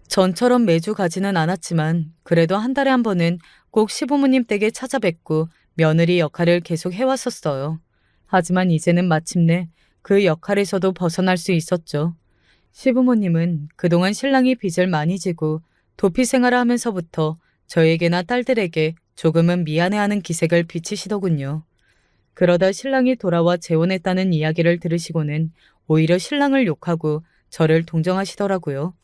전처럼 매주 가지는 않았지만 그래도 한 달에 한 번은 꼭 시부모님 댁에 찾아뵙고 며느리 역할을 계속 해왔었어요. 하지만 이제는 마침내 그 역할에서도 벗어날 수 있었죠. 시부모님은 그동안 신랑이 빚을 많이 지고 도피 생활을 하면서부터 저에게나 딸들에게 조금은 미안해하는 기색을 비치시더군요. 그러다 신랑이 돌아와 재혼했다는 이야기를 들으시고는 오히려 신랑을 욕하고 저를 동정하시더라고요.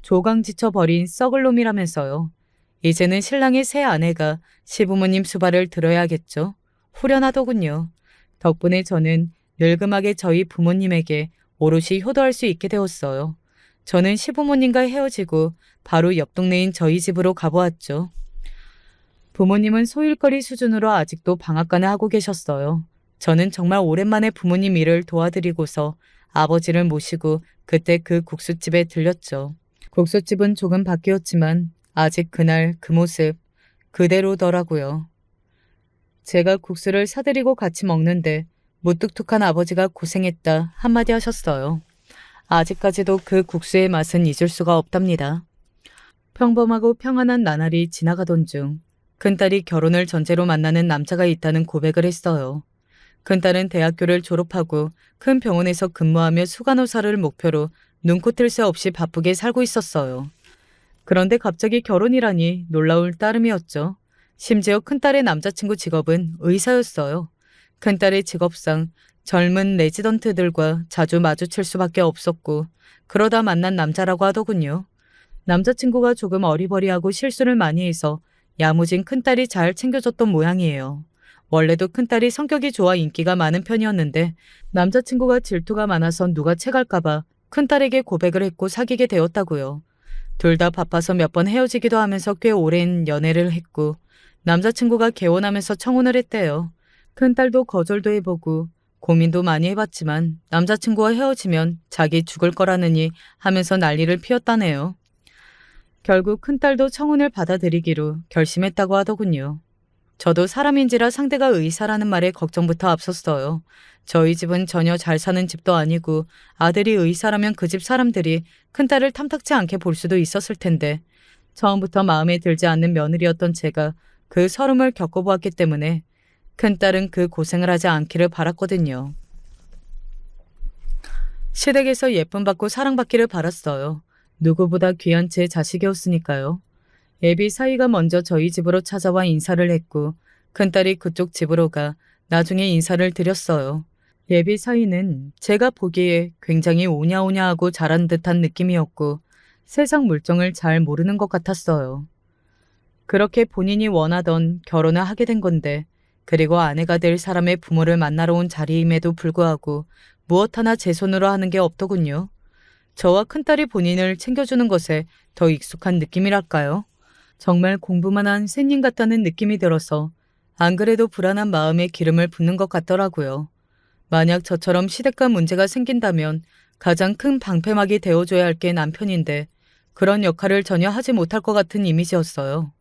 조강지쳐 버린 썩을 놈이라면서요. 이제는 신랑의 새 아내가 시부모님 수발을 들어야겠죠. 후련하더군요. 덕분에 저는 늙음하게 저희 부모님에게 오롯이 효도할 수 있게 되었어요. 저는 시부모님과 헤어지고 바로 옆 동네인 저희 집으로 가보았죠. 부모님은 소일거리 수준으로 아직도 방앗간을 하고 계셨어요. 저는 정말 오랜만에 부모님 일을 도와드리고서 아버지를 모시고 그때 그 국수집에 들렸죠. 국수집은 조금 바뀌었지만 아직 그날 그 모습 그대로더라고요. 제가 국수를 사드리고 같이 먹는데 무뚝뚝한 아버지가 고생했다 한마디 하셨어요. 아직까지도 그 국수의 맛은 잊을 수가 없답니다. 평범하고 평안한 나날이 지나가던 중 큰딸이 결혼을 전제로 만나는 남자가 있다는 고백을 했어요. 큰딸은 대학교를 졸업하고 큰 병원에서 근무하며 수간호사를 목표로 눈코 뜰 새 없이 바쁘게 살고 있었어요. 그런데 갑자기 결혼이라니 놀라울 따름이었죠. 심지어 큰딸의 남자친구 직업은 의사였어요. 큰딸의 직업상 젊은 레지던트들과 자주 마주칠 수밖에 없었고 그러다 만난 남자라고 하더군요. 남자친구가 조금 어리버리하고 실수를 많이 해서 야무진 큰딸이 잘 챙겨줬던 모양이에요. 원래도 큰딸이 성격이 좋아 인기가 많은 편이었는데 남자친구가 질투가 많아서 누가 채갈까봐 큰딸에게 고백을 했고 사귀게 되었다고요. 둘 다 바빠서 몇 번 헤어지기도 하면서 꽤 오랜 연애를 했고 남자친구가 개원하면서 청혼을 했대요. 큰딸도 거절도 해보고 고민도 많이 해봤지만 남자친구와 헤어지면 자기 죽을 거라느니 하면서 난리를 피웠다네요. 결국 큰딸도 청혼을 받아들이기로 결심했다고 하더군요. 저도 사람인지라 상대가 의사라는 말에 걱정부터 앞섰어요. 저희 집은 전혀 잘 사는 집도 아니고 아들이 의사라면 그 집 사람들이 큰딸을 탐탁치 않게 볼 수도 있었을 텐데 처음부터 마음에 들지 않는 며느리였던 제가 그 서름을 겪어보았기 때문에 큰딸은 그 고생을 하지 않기를 바랐거든요. 시댁에서 예쁨 받고 사랑받기를 바랐어요. 누구보다 귀한 제 자식이었으니까요. 애비 사이가 먼저 저희 집으로 찾아와 인사를 했고 큰딸이 그쪽 집으로 가 나중에 인사를 드렸어요. 예비 사이는 제가 보기에 굉장히 오냐오냐하고 잘한 듯한 느낌이었고 세상 물정을 잘 모르는 것 같았어요. 그렇게 본인이 원하던 결혼을 하게 된 건데 그리고 아내가 될 사람의 부모를 만나러 온 자리임에도 불구하고 무엇 하나 제 손으로 하는 게 없더군요. 저와 큰딸이 본인을 챙겨주는 것에 더 익숙한 느낌이랄까요? 정말 공부만 한 仙님 같다는 느낌이 들어서 안 그래도 불안한 마음에 기름을 붓는 것 같더라고요. 만약 저처럼 시댁과 문제가 생긴다면 가장 큰 방패막이 되어줘야 할 게 남편인데 그런 역할을 전혀 하지 못할 것 같은 이미지였어요.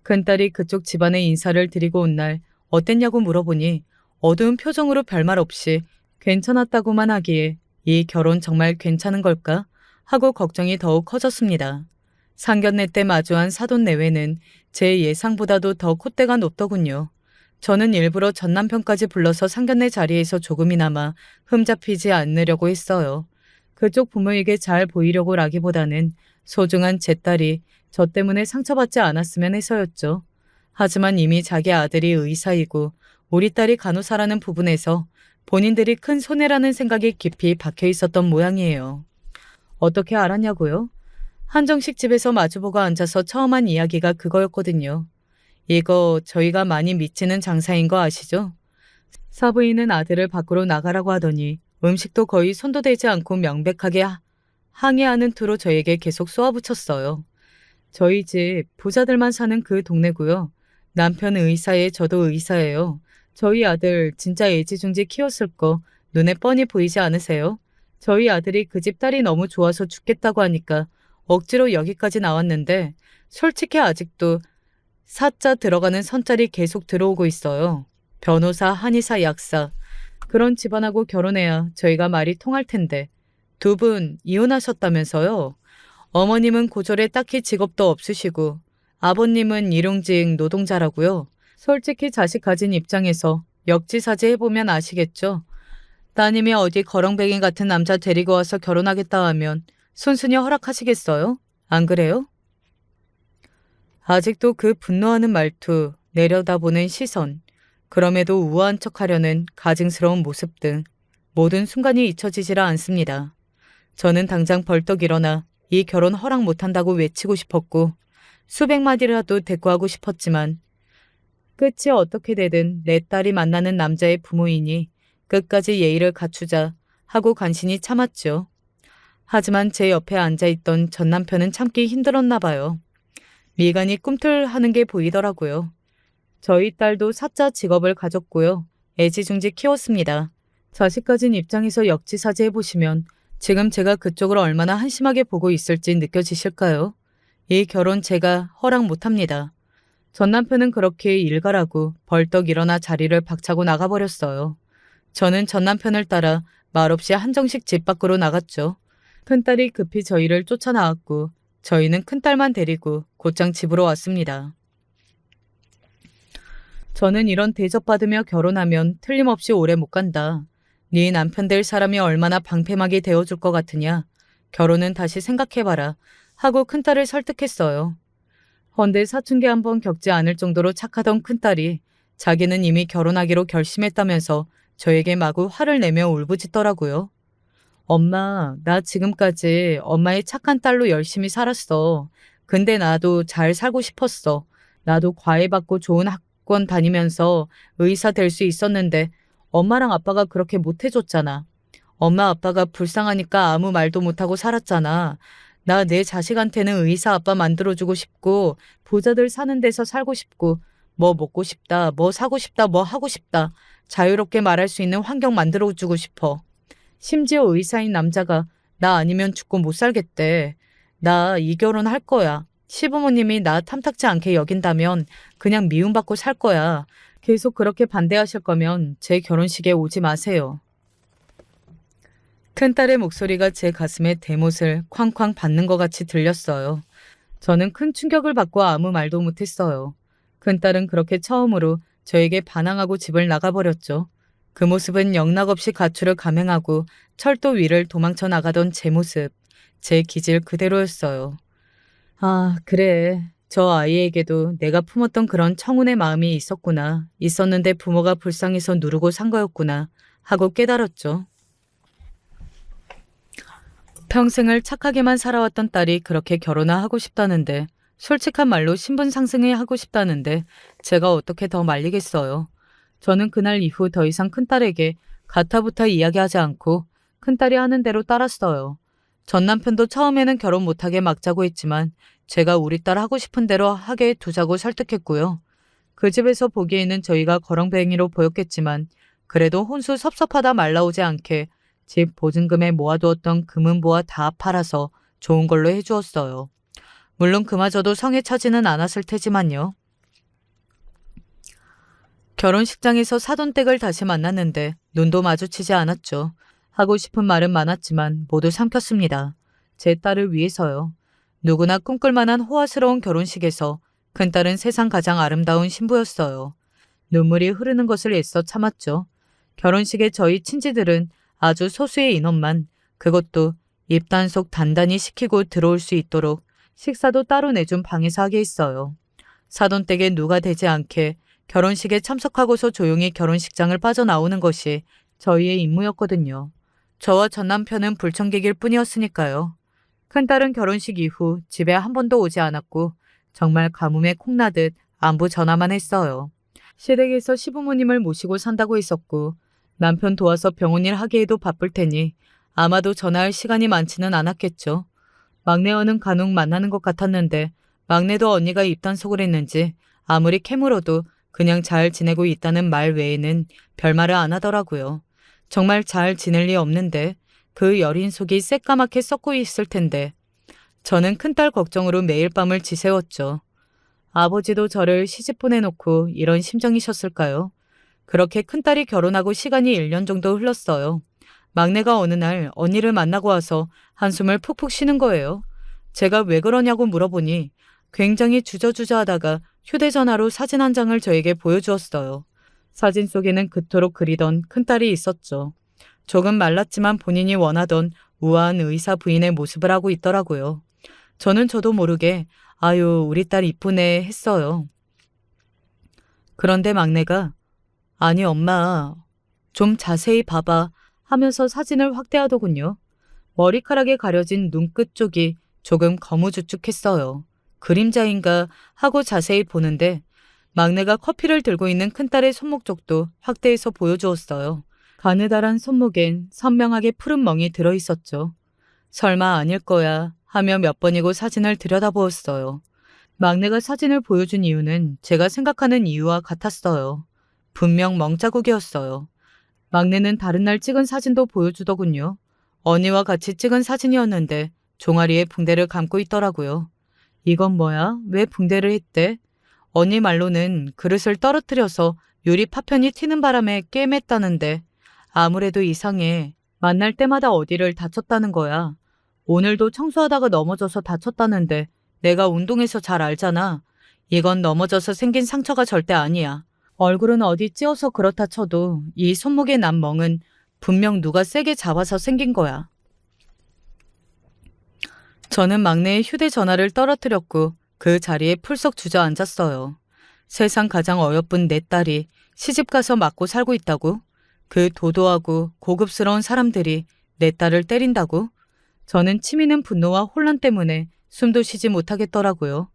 큰딸이 그쪽 집안에 인사를 드리고 온 날 어땠냐고 물어보니 어두운 표정으로 별말 없이 괜찮았다고만 하기에 이 결혼 정말 괜찮은 걸까 하고 걱정이 더욱 커졌습니다. 상견례 때 마주한 사돈 내외는 제 예상보다도 더 콧대가 높더군요. 저는 일부러 전 남편까지 불러서 상견례 자리에서 조금이나마 흠잡히지 않으려고 했어요. 그쪽 부모에게 잘 보이려고라기보다는 소중한 제 딸이 저 때문에 상처받지 않았으면 해서였죠. 하지만 이미 자기 아들이 의사이고 우리 딸이 간호사라는 부분에서 본인들이 큰 손해라는 생각이 깊이 박혀 있었던 모양이에요. 어떻게 알았냐고요? 한정식 집에서 마주보고 앉아서 처음 한 이야기가 그거였거든요. 이거 저희가 많이 미치는 장사인 거 아시죠? 사부인은 아들을 밖으로 나가라고 하더니 음식도 거의 손도 대지 않고 명백하게 항의하는 투로 저에게 계속 쏘아붙였어요. 저희 집 부자들만 사는 그 동네고요. 남편 의사에 저도 의사예요. 저희 아들 진짜 애지중지 키웠을 거 눈에 뻔히 보이지 않으세요? 저희 아들이 그 집 딸이 너무 좋아서 죽겠다고 하니까 억지로 여기까지 나왔는데 솔직히 아직도 사자 들어가는 선짤이 계속 들어오고 있어요. 변호사, 한의사, 약사. 그런 집안하고 결혼해야 저희가 말이 통할 텐데. 두 분 이혼하셨다면서요? 어머님은 고졸에 딱히 직업도 없으시고 아버님은 일용직 노동자라고요. 솔직히 자식 가진 입장에서 역지사지 해보면 아시겠죠? 따님이 어디 거렁뱅이 같은 남자 데리고 와서 결혼하겠다 하면 순순히 허락하시겠어요? 안 그래요? 아직도 그 분노하는 말투, 내려다보는 시선, 그럼에도 우아한 척하려는 가증스러운 모습 등 모든 순간이 잊혀지지라 않습니다. 저는 당장 벌떡 일어나 이 결혼 허락 못한다고 외치고 싶었고 수백 마디라도 대꾸하고 싶었지만 끝이 어떻게 되든 내 딸이 만나는 남자의 부모이니 끝까지 예의를 갖추자 하고 간신히 참았죠. 하지만 제 옆에 앉아있던 전 남편은 참기 힘들었나 봐요. 미간이 꿈틀하는 게 보이더라고요. 저희 딸도 사자 직업을 가졌고요. 애지중지 키웠습니다. 자식 가진 입장에서 역지사지 해보시면 지금 제가 그쪽을 얼마나 한심하게 보고 있을지 느껴지실까요? 이 결혼 제가 허락 못합니다. 전 남편은 그렇게 일가라고 벌떡 일어나 자리를 박차고 나가버렸어요. 저는 전 남편을 따라 말없이 한정식 집 밖으로 나갔죠. 큰딸이 급히 저희를 쫓아나왔고 저희는 큰딸만 데리고 곧장 집으로 왔습니다. 저는 이런 대접받으며 결혼하면 틀림없이 오래 못 간다. 네 남편 될 사람이 얼마나 방패막이 되어줄 것 같으냐. 결혼은 다시 생각해봐라. 하고 큰딸을 설득했어요. 헌데 사춘기 한번 겪지 않을 정도로 착하던 큰딸이 자기는 이미 결혼하기로 결심했다면서 저에게 마구 화를 내며 울부짖더라고요. 엄마, 나 지금까지 엄마의 착한 딸로 열심히 살았어. 근데 나도 잘 살고 싶었어. 나도 과외받고 좋은 학원 다니면서 의사 될 수 있었는데 엄마랑 아빠가 그렇게 못해줬잖아. 엄마 아빠가 불쌍하니까 아무 말도 못하고 살았잖아. 나 내 자식한테는 의사 아빠 만들어주고 싶고 부자들 사는 데서 살고 싶고 뭐 먹고 싶다, 뭐 사고 싶다, 뭐 하고 싶다. 자유롭게 말할 수 있는 환경 만들어주고 싶어. 심지어 의사인 남자가 나 아니면 죽고 못 살겠대. 나 이 결혼 할 거야. 시부모님이 나 탐탁지 않게 여긴다면 그냥 미움받고 살 거야. 계속 그렇게 반대하실 거면 제 결혼식에 오지 마세요. 큰딸의 목소리가 제 가슴에 대못을 쾅쾅 받는 것 같이 들렸어요. 저는 큰 충격을 받고 아무 말도 못했어요. 큰딸은 그렇게 처음으로 저에게 반항하고 집을 나가버렸죠. 그 모습은 영락없이 가출을 감행하고 철도 위를 도망쳐 나가던 제 모습, 제 기질 그대로였어요. 아, 그래. 저 아이에게도 내가 품었던 그런 청운의 마음이 있었구나. 있었는데 부모가 불쌍해서 누르고 산 거였구나. 하고 깨달았죠. 평생을 착하게만 살아왔던 딸이 그렇게 결혼을 하고 싶다는데, 솔직한 말로 신분 상승을 하고 싶다는데 제가 어떻게 더 말리겠어요. 저는 그날 이후 더 이상 큰딸에게 가타부타 이야기하지 않고 큰딸이 하는 대로 따랐어요. 전 남편도 처음에는 결혼 못하게 막자고 했지만 제가 우리 딸 하고 싶은 대로 하게 두자고 설득했고요. 그 집에서 보기에는 저희가 거렁뱅이로 보였겠지만 그래도 혼수 섭섭하다 말라오지 않게 집 보증금에 모아두었던 금은보화 다 팔아서 좋은 걸로 해주었어요. 물론 그마저도 성에 차지는 않았을 테지만요. 결혼식장에서 사돈댁을 다시 만났는데 눈도 마주치지 않았죠. 하고 싶은 말은 많았지만 모두 삼켰습니다. 제 딸을 위해서요. 누구나 꿈꿀 만한 호화스러운 결혼식에서 큰딸은 세상 가장 아름다운 신부였어요. 눈물이 흐르는 것을 애써 참았죠. 결혼식에 저희 친지들은 아주 소수의 인원만, 그것도 입단속 단단히 시키고 들어올 수 있도록 식사도 따로 내준 방에서 하게 했어요. 사돈댁에 누가 되지 않게 결혼식에 참석하고서 조용히 결혼식장을 빠져나오는 것이 저희의 임무였거든요. 저와 전 남편은 불청객일 뿐이었으니까요. 큰딸은 결혼식 이후 집에 한 번도 오지 않았고 정말 가뭄에 콩나듯 안부 전화만 했어요. 시댁에서 시부모님을 모시고 산다고 했었고 남편 도와서 병원 일 하기에도 바쁠 테니 아마도 전화할 시간이 많지는 않았겠죠. 막내와는 간혹 만나는 것 같았는데 막내도 언니가 입단속을 했는지 아무리 캐물어도 그냥 잘 지내고 있다는 말 외에는 별말을 안 하더라고요. 정말 잘 지낼 리 없는데 그 여린 속이 새까맣게 썩고 있을 텐데 저는 큰딸 걱정으로 매일 밤을 지새웠죠. 아버지도 저를 시집 보내놓고 이런 심정이셨을까요? 그렇게 큰딸이 결혼하고 시간이 1년 정도 흘렀어요. 막내가 어느 날 언니를 만나고 와서 한숨을 푹푹 쉬는 거예요. 제가 왜 그러냐고 물어보니 굉장히 주저주저하다가 휴대전화로 사진 한 장을 저에게 보여주었어요. 사진 속에는 그토록 그리던 큰딸이 있었죠. 조금 말랐지만 본인이 원하던 우아한 의사 부인의 모습을 하고 있더라고요. 저도 모르게 아유 우리 딸 이쁘네 했어요. 그런데 막내가 아니 엄마 좀 자세히 봐봐 하면서 사진을 확대하더군요. 머리카락에 가려진 눈끝 쪽이 조금 거무주축했어요. 그림자인가 하고 자세히 보는데 막내가 커피를 들고 있는 큰딸의 손목 쪽도 확대해서 보여주었어요. 가느다란 손목엔 선명하게 푸른 멍이 들어있었죠. 설마 아닐 거야 하며 몇 번이고 사진을 들여다보았어요. 막내가 사진을 보여준 이유는 제가 생각하는 이유와 같았어요. 분명 멍자국이었어요. 막내는 다른 날 찍은 사진도 보여주더군요. 언니와 같이 찍은 사진이었는데 종아리에 붕대를 감고 있더라고요. 이건 뭐야? 왜 붕대를 했대? 언니 말로는 그릇을 떨어뜨려서 유리 파편이 튀는 바람에 꿰맸다는데 아무래도 이상해. 만날 때마다 어디를 다쳤다는 거야. 오늘도 청소하다가 넘어져서 다쳤다는데 내가 운동해서 잘 알잖아. 이건 넘어져서 생긴 상처가 절대 아니야. 얼굴은 어디 찧어서 그렇다 쳐도 이 손목에 난 멍은 분명 누가 세게 잡아서 생긴 거야. 저는 막내의 휴대전화를 떨어뜨렸고 그 자리에 풀썩 주저앉았어요. 세상 가장 어여쁜 내 딸이 시집가서 맞고 살고 있다고? 그 도도하고 고급스러운 사람들이 내 딸을 때린다고? 저는 치미는 분노와 혼란 때문에 숨도 쉬지 못하겠더라고요.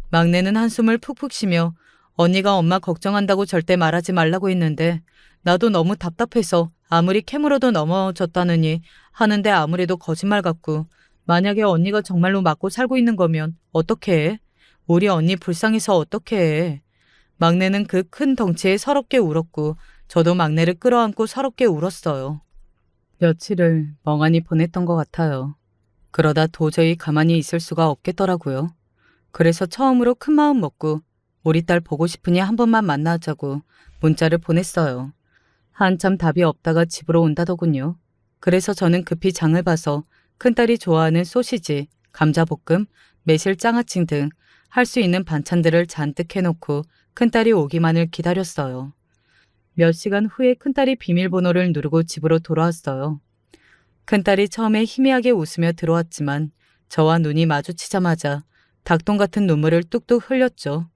막내는 한숨을 푹푹 쉬며 언니가 엄마 걱정한다고 절대 말하지 말라고 했는데 나도 너무 답답해서 아무리 캐물어도 넘어졌다느니 하는데 아무래도 거짓말 같고 만약에 언니가 정말로 맞고 살고 있는 거면 어떻게 해? 우리 언니 불쌍해서 어떻게 해? 막내는 그 큰 덩치에 서럽게 울었고 저도 막내를 끌어안고 서럽게 울었어요. 며칠을 멍하니 보냈던 것 같아요. 그러다 도저히 가만히 있을 수가 없겠더라고요. 그래서 처음으로 큰 마음 먹고 우리 딸 보고 싶으니 한 번만 만나자고 문자를 보냈어요. 한참 답이 없다가 집으로 온다더군요. 그래서 저는 급히 장을 봐서 큰딸이 좋아하는 소시지, 감자볶음, 매실 장아찌 등 할 수 있는 반찬들을 잔뜩 해놓고 큰딸이 오기만을 기다렸어요. 몇 시간 후에 큰딸이 비밀번호를 누르고 집으로 돌아왔어요. 큰딸이 처음에 희미하게 웃으며 들어왔지만 저와 눈이 마주치자마자 닭똥 같은 눈물을 뚝뚝 흘렸죠.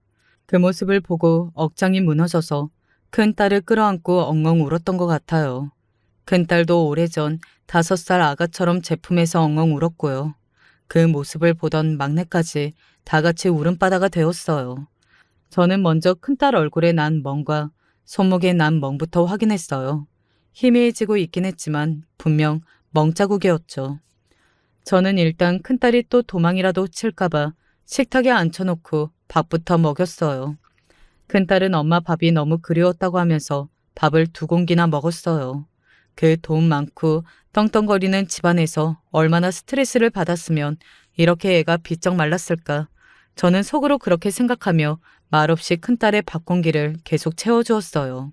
그 모습을 보고 억장이 무너져서 큰딸을 끌어안고 엉엉 울었던 것 같아요. 큰딸도 오래전 5살 아가처럼 제품해서 엉엉 울었고요. 그 모습을 보던 막내까지 다 같이 울음바다가 되었어요. 저는 먼저 큰딸 얼굴에 난 멍과 손목에 난 멍부터 확인했어요. 희미해지고 있긴 했지만 분명 멍자국이었죠. 저는 일단 큰딸이 또 도망이라도 칠까봐 식탁에 앉혀놓고 밥부터 먹였어요. 큰딸은 엄마 밥이 너무 그리웠다고 하면서 밥을 2공기나 먹었어요. 그 돈 많고 떵떵거리는 집안에서 얼마나 스트레스를 받았으면 이렇게 애가 비쩍 말랐을까. 저는 속으로 그렇게 생각하며 말없이 큰딸의 밥 공기를 계속 채워주었어요.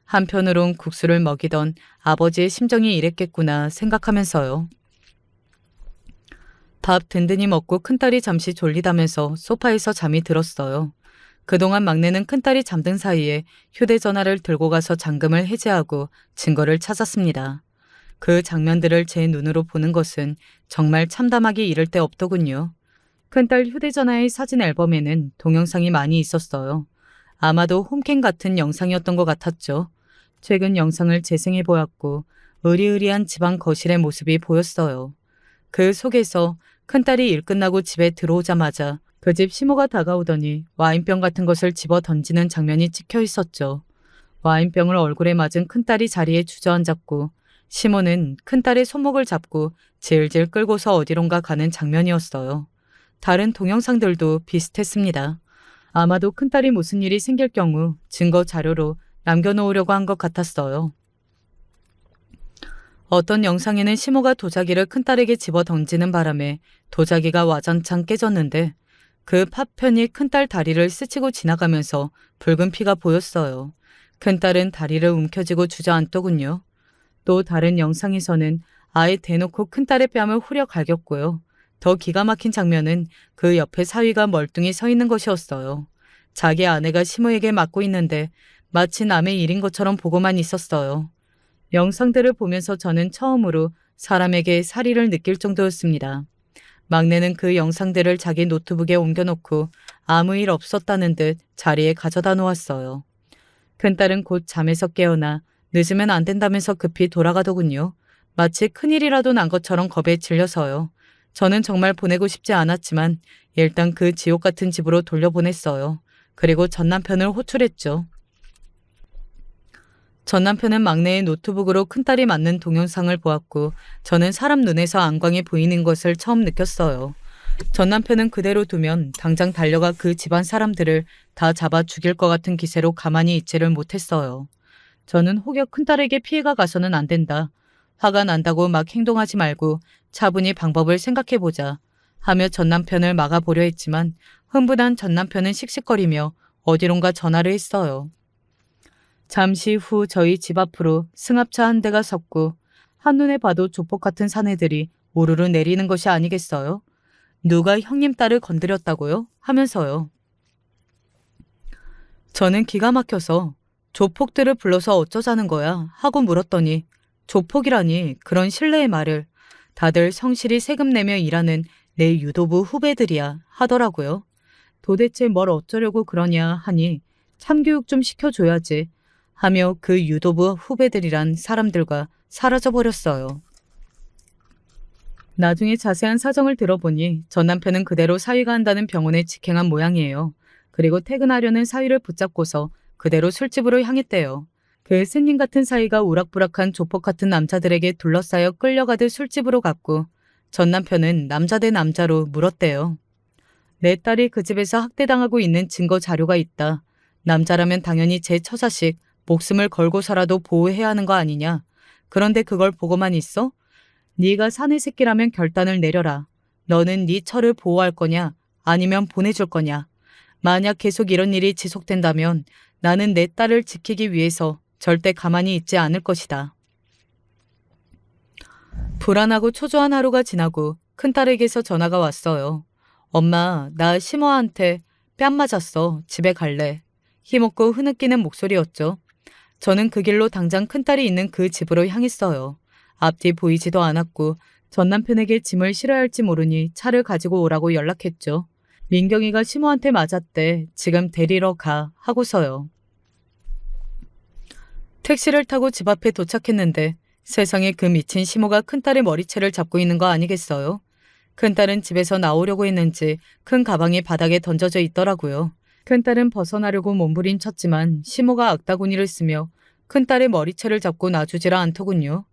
한편으론 국수를 먹이던 아버지의 심정이 이랬겠구나 생각하면서요. 밥 든든히 먹고 큰딸이 잠시 졸리다면서 소파에서 잠이 들었어요. 그동안 막내는 큰딸이 잠든 사이에 휴대전화를 들고 가서 잠금을 해제하고 증거를 찾았습니다. 그 장면들을 제 눈으로 보는 것은 정말 참담하기 이를 데 없더군요. 큰딸 휴대전화의 사진 앨범에는 동영상이 많이 있었어요. 아마도 홈캠 같은 영상이었던 것 같았죠. 최근 영상을 재생해 보았고 으리으리한 집안 거실의 모습이 보였어요. 그 속에서 큰딸이 일 끝나고 집에 들어오자마자 그 집 시모가 다가오더니 와인병 같은 것을 집어 던지는 장면이 찍혀 있었죠. 와인병을 얼굴에 맞은 큰딸이 자리에 주저앉았고 시모는 큰딸의 손목을 잡고 질질 끌고서 어디론가 가는 장면이었어요. 다른 동영상들도 비슷했습니다. 아마도 큰딸이 무슨 일이 생길 경우 증거 자료로 남겨놓으려고 한 것 같았어요. 어떤 영상에는 시모가 도자기를 큰딸에게 집어 던지는 바람에 도자기가 와장창 깨졌는데 그 파편이 큰딸 다리를 스치고 지나가면서 붉은 피가 보였어요. 큰딸은 다리를 움켜쥐고 주저앉더군요. 또 다른 영상에서는 아예 대놓고 큰딸의 뺨을 후려 갈겼고요. 더 기가 막힌 장면은 그 옆에 사위가 멀뚱히 서 있는 것이었어요. 자기 아내가 시모에게 맞고 있는데 마치 남의 일인 것처럼 보고만 있었어요. 영상들을 보면서 저는 처음으로 사람에게 살의를 느낄 정도였습니다. 막내는 그 영상들을 자기 노트북에 옮겨놓고 아무 일 없었다는 듯 자리에 가져다 놓았어요. 큰딸은 곧 잠에서 깨어나 늦으면 안 된다면서 급히 돌아가더군요. 마치 큰일이라도 난 것처럼 겁에 질려서요. 저는 정말 보내고 싶지 않았지만 일단 그 지옥 같은 집으로 돌려보냈어요. 그리고 전 남편을 호출했죠. 전 남편은 막내의 노트북으로 큰딸이 맞는 동영상을 보았고 저는 사람 눈에서 안광이 보이는 것을 처음 느꼈어요. 전 남편은 그대로 두면 당장 달려가 그 집안 사람들을 다 잡아 죽일 것 같은 기세로 가만히 있지를 못했어요. 저는 혹여 큰딸에게 피해가 가서는 안 된다. 화가 난다고 막 행동하지 말고 차분히 방법을 생각해보자 하며 전 남편을 막아보려 했지만 흥분한 전 남편은 씩씩거리며 어디론가 전화를 했어요. 잠시 후 저희 집 앞으로 승합차 한 대가 섰고 한눈에 봐도 조폭 같은 사내들이 우르르 내리는 것이 아니겠어요? 누가 형님 딸을 건드렸다고요? 하면서요. 저는 기가 막혀서 조폭들을 불러서 어쩌자는 거야 하고 물었더니 조폭이라니 그런 실례의 말을 다들 성실히 세금 내며 일하는 내 유도부 후배들이야 하더라고요. 도대체 뭘 어쩌려고 그러냐 하니 참교육 좀 시켜줘야지 하며 그 유도부 후배들이란 사람들과 사라져버렸어요. 나중에 자세한 사정을 들어보니 전 남편은 그대로 사위가 한다는 병원에 직행한 모양이에요. 그리고 퇴근하려는 사위를 붙잡고서 그대로 술집으로 향했대요. 그 스님 같은 사위가 우락부락한 조폭 같은 남자들에게 둘러싸여 끌려가듯 술집으로 갔고 전 남편은 남자 대 남자로 물었대요. 내 딸이 그 집에서 학대당하고 있는 증거 자료가 있다. 남자라면 당연히 제 처자식 목숨을 걸고서라도 보호해야 하는 거 아니냐. 그런데 그걸 보고만 있어? 네가 사내 새끼라면 결단을 내려라. 너는 네 처를 보호할 거냐 아니면 보내줄 거냐. 만약 계속 이런 일이 지속된다면 나는 내 딸을 지키기 위해서 절대 가만히 있지 않을 것이다. 불안하고 초조한 하루가 지나고 큰딸에게서 전화가 왔어요. 엄마, 나 시모한테 뺨 맞았어. 집에 갈래. 힘없고 흐느끼는 목소리였죠. 저는 그 길로 당장 큰딸이 있는 그 집으로 향했어요. 앞뒤 보이지도 않았고 전 남편에게 짐을 실어야 할지 모르니 차를 가지고 오라고 연락했죠. 민경이가 시모한테 맞았대. 지금 데리러 가 하고서요. 택시를 타고 집 앞에 도착했는데 세상에 그 미친 시모가 큰딸의 머리채를 잡고 있는 거 아니겠어요? 큰딸은 집에서 나오려고 했는지 큰 가방이 바닥에 던져져 있더라고요. 큰딸은 벗어나려고 몸부림 쳤지만 시모가 악다구니를 쓰며 큰딸의 머리채를 잡고 놔주지라 않더군요.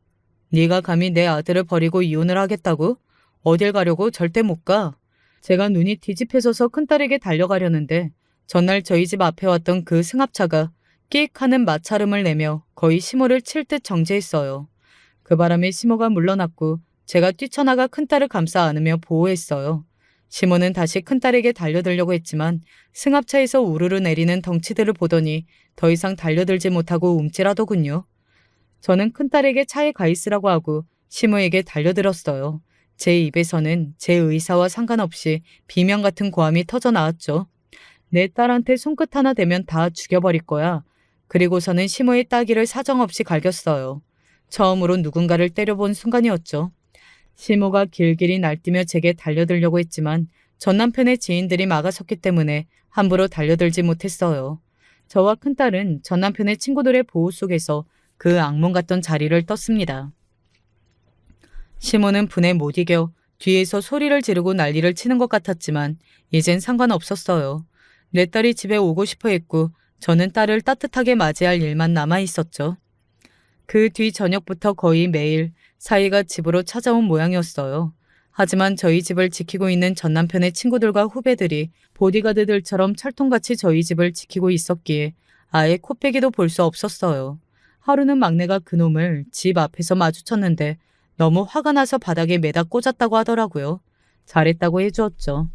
네가 감히 내 아들을 버리고 이혼을 하겠다고? 어딜 가려고? 절대 못 가. 제가 눈이 뒤집혀져서 큰딸에게 달려가려는데 전날 저희 집 앞에 왔던 그 승합차가 끽 하는 마찰음을 내며 거의 시모를 칠 듯 정지했어요. 그 바람에 시모가 물러났고 제가 뛰쳐나가 큰딸을 감싸 안으며 보호했어요. 시모는 다시 큰딸에게 달려들려고 했지만 승합차에서 우르르 내리는 덩치들을 보더니 더 이상 달려들지 못하고 움찔하더군요. 저는 큰딸에게 차에 가 있으라고 하고 시모에게 달려들었어요. 제 입에서는 제 의사와 상관없이 비명 같은 고함이 터져 나왔죠. 내 딸한테 손끝 하나 대면 다 죽여버릴 거야. 그리고서는 시모의 따귀를 사정없이 갈겼어요. 처음으로 누군가를 때려본 순간이었죠. 시모가 길길이 날뛰며 제게 달려들려고 했지만 전 남편의 지인들이 막아섰기 때문에 함부로 달려들지 못했어요. 저와 큰딸은 전 남편의 친구들의 보호 속에서 그 악몽 같던 자리를 떴습니다. 시모는 분에 못 이겨 뒤에서 소리를 지르고 난리를 치는 것 같았지만 이젠 상관없었어요. 내 딸이 집에 오고 싶어 했고 저는 딸을 따뜻하게 맞이할 일만 남아 있었죠. 그 뒤 저녁부터 거의 매일 사위가 집으로 찾아온 모양이었어요. 하지만 저희 집을 지키고 있는 전 남편의 친구들과 후배들이 보디가드들처럼 철통같이 저희 집을 지키고 있었기에 아예 코빼기도 볼 수 없었어요. 하루는 막내가 그놈을 집 앞에서 마주쳤는데 너무 화가 나서 바닥에 매다 꽂았다고 하더라고요. 잘했다고 해주었죠.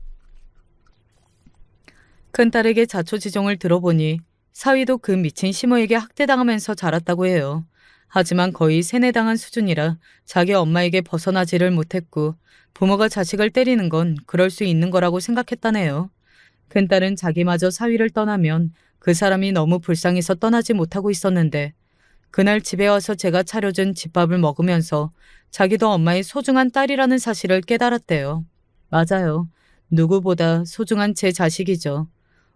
큰딸에게 자초지종을 들어보니 사위도 그 미친 시모에게 학대당하면서 자랐다고 해요. 하지만 거의 세뇌당한 수준이라 자기 엄마에게 벗어나지를 못했고 부모가 자식을 때리는 건 그럴 수 있는 거라고 생각했다네요. 큰딸은 자기마저 사위를 떠나면 그 사람이 너무 불쌍해서 떠나지 못하고 있었는데 그날 집에 와서 제가 차려준 집밥을 먹으면서 자기도 엄마의 소중한 딸이라는 사실을 깨달았대요. 맞아요. 누구보다 소중한 제 자식이죠.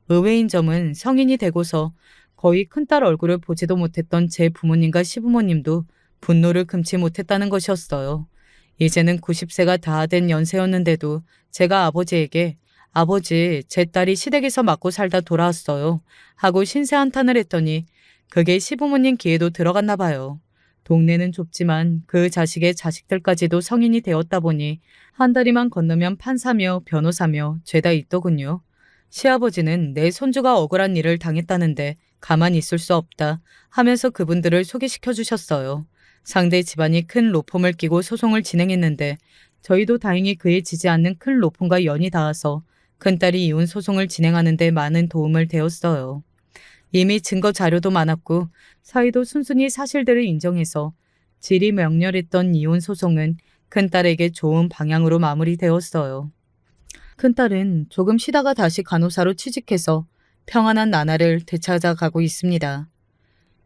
의외인 점은 성인이 되고서 거의 큰딸 얼굴을 보지도 못했던 제 부모님과 시부모님도 분노를 금치 못했다는 것이었어요. 이제는 90세가 다 된 연세였는데도 제가 아버지에게 아버지, 제 딸이 시댁에서 맞고 살다 돌아왔어요. 하고 신세 한탄을 했더니 그게 시부모님 귀에도 들어갔나 봐요. 동네는 좁지만 그 자식의 자식들까지도 성인이 되었다 보니 한 다리만 건너면 판사며 변호사며 죄다 있더군요. 시아버지는 내 손주가 억울한 일을 당했다는데 가만히 있을 수 없다 하면서 그분들을 소개시켜 주셨어요. 상대 집안이 큰 로펌을 끼고 소송을 진행했는데 저희도 다행히 그에 지지 않는 큰 로펌과 연이 닿아서 큰딸이 이혼 소송을 진행하는 데 많은 도움을 되었어요. 이미 증거 자료도 많았고 사위도 순순히 사실들을 인정해서 질이 맹렬했던 이혼 소송은 큰딸에게 좋은 방향으로 마무리되었어요. 큰딸은 조금 쉬다가 다시 간호사로 취직해서 평안한 나날을 되찾아가고 있습니다.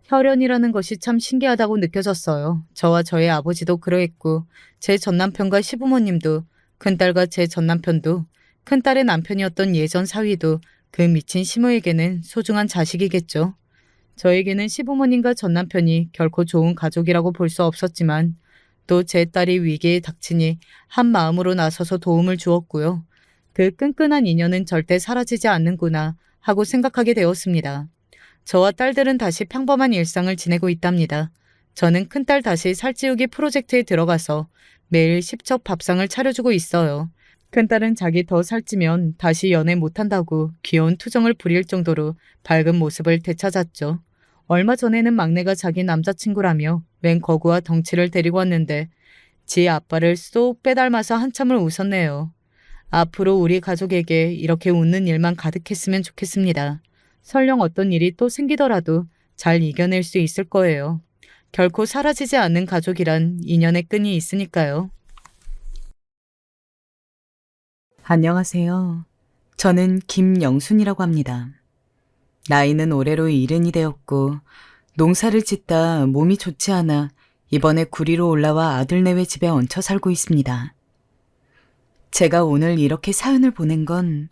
혈연이라는 것이 참 신기하다고 느껴졌어요. 저와 저의 아버지도 그러했고 제 전남편과 시부모님도 큰딸과 제 전남편도 큰딸의 남편이었던 예전 사위도 그 미친 시모에게는 소중한 자식이겠죠. 저에게는 시부모님과 전남편이 결코 좋은 가족이라고 볼 수 없었지만 또 제 딸이 위기에 닥치니 한 마음으로 나서서 도움을 주었고요. 그 끈끈한 인연은 절대 사라지지 않는구나 하고 생각하게 되었습니다. 저와 딸들은 다시 평범한 일상을 지내고 있답니다. 저는 큰딸 다시 살찌우기 프로젝트에 들어가서 매일 10첩 밥상을 차려주고 있어요. 큰딸은 자기 더 살찌면 다시 연애 못한다고 귀여운 투정을 부릴 정도로 밝은 모습을 되찾았죠. 얼마 전에는 막내가 자기 남자친구라며 웬 거구와 덩치를 데리고 왔는데 지 아빠를 쏙 빼닮아서 한참을 웃었네요. 앞으로 우리 가족에게 이렇게 웃는 일만 가득했으면 좋겠습니다. 설령 어떤 일이 또 생기더라도 잘 이겨낼 수 있을 거예요. 결코 사라지지 않는 가족이란 인연의 끈이 있으니까요. 안녕하세요. 저는 김영순이라고 합니다. 나이는 올해로 70이 되었고 농사를 짓다 몸이 좋지 않아 이번에 구리로 올라와 아들네외 집에 얹혀 살고 있습니다. 제가 오늘 이렇게 사연을 보낸 건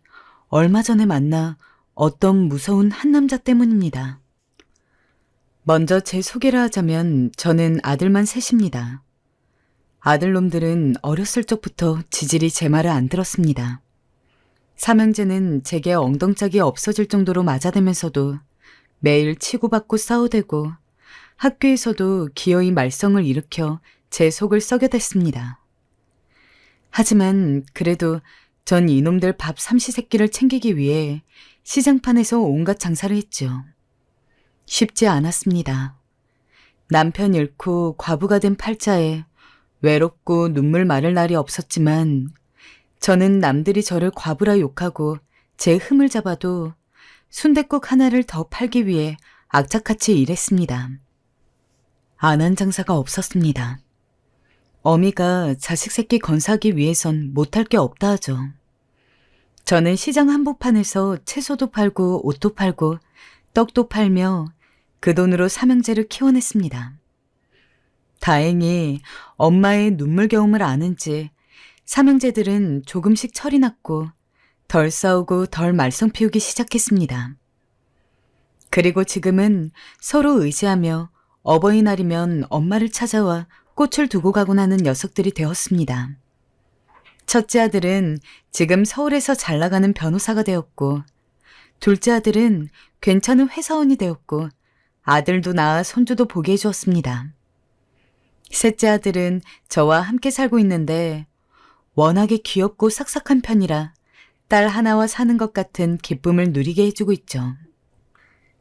얼마 전에 만나 어떤 무서운 한 남자 때문입니다. 먼저 제 소개를 하자면 저는 아들만 셋입니다. 아들놈들은 어렸을 적부터 지질이 제 말을 안 들었습니다. 삼형제는 제게 엉덩짝이 없어질 정도로 맞아대면서도 매일 치고받고 싸우대고 학교에서도 기어이 말썽을 일으켜 제 속을 썩여댔습니다. 하지만 그래도 전 이놈들 밥 삼시세끼를 챙기기 위해 시장판에서 온갖 장사를 했죠. 쉽지 않았습니다. 남편 잃고 과부가 된 팔자에 외롭고 눈물 마를 날이 없었지만 저는 남들이 저를 과부라 욕하고 제 흠을 잡아도 순댓국 하나를 더 팔기 위해 악착같이 일했습니다. 안 한 장사가 없었습니다. 어미가 자식 새끼 건사하기 위해선 못할 게 없다 하죠. 저는 시장 한복판에서 채소도 팔고 옷도 팔고 떡도 팔며 그 돈으로 삼형제를 키워냈습니다. 다행히 엄마의 눈물겨움을 아는지 삼형제들은 조금씩 철이 났고 덜 싸우고 덜 말썽 피우기 시작했습니다. 그리고 지금은 서로 의지하며 어버이날이면 엄마를 찾아와 꽃을 두고 가곤 하는 녀석들이 되었습니다. 첫째 아들은 지금 서울에서 잘 나가는 변호사가 되었고 둘째 아들은 괜찮은 회사원이 되었고 아들도 낳아 손주도 보게 해주었습니다. 셋째 아들은 저와 함께 살고 있는데 워낙에 귀엽고 싹싹한 편이라 딸 하나와 사는 것 같은 기쁨을 누리게 해주고 있죠.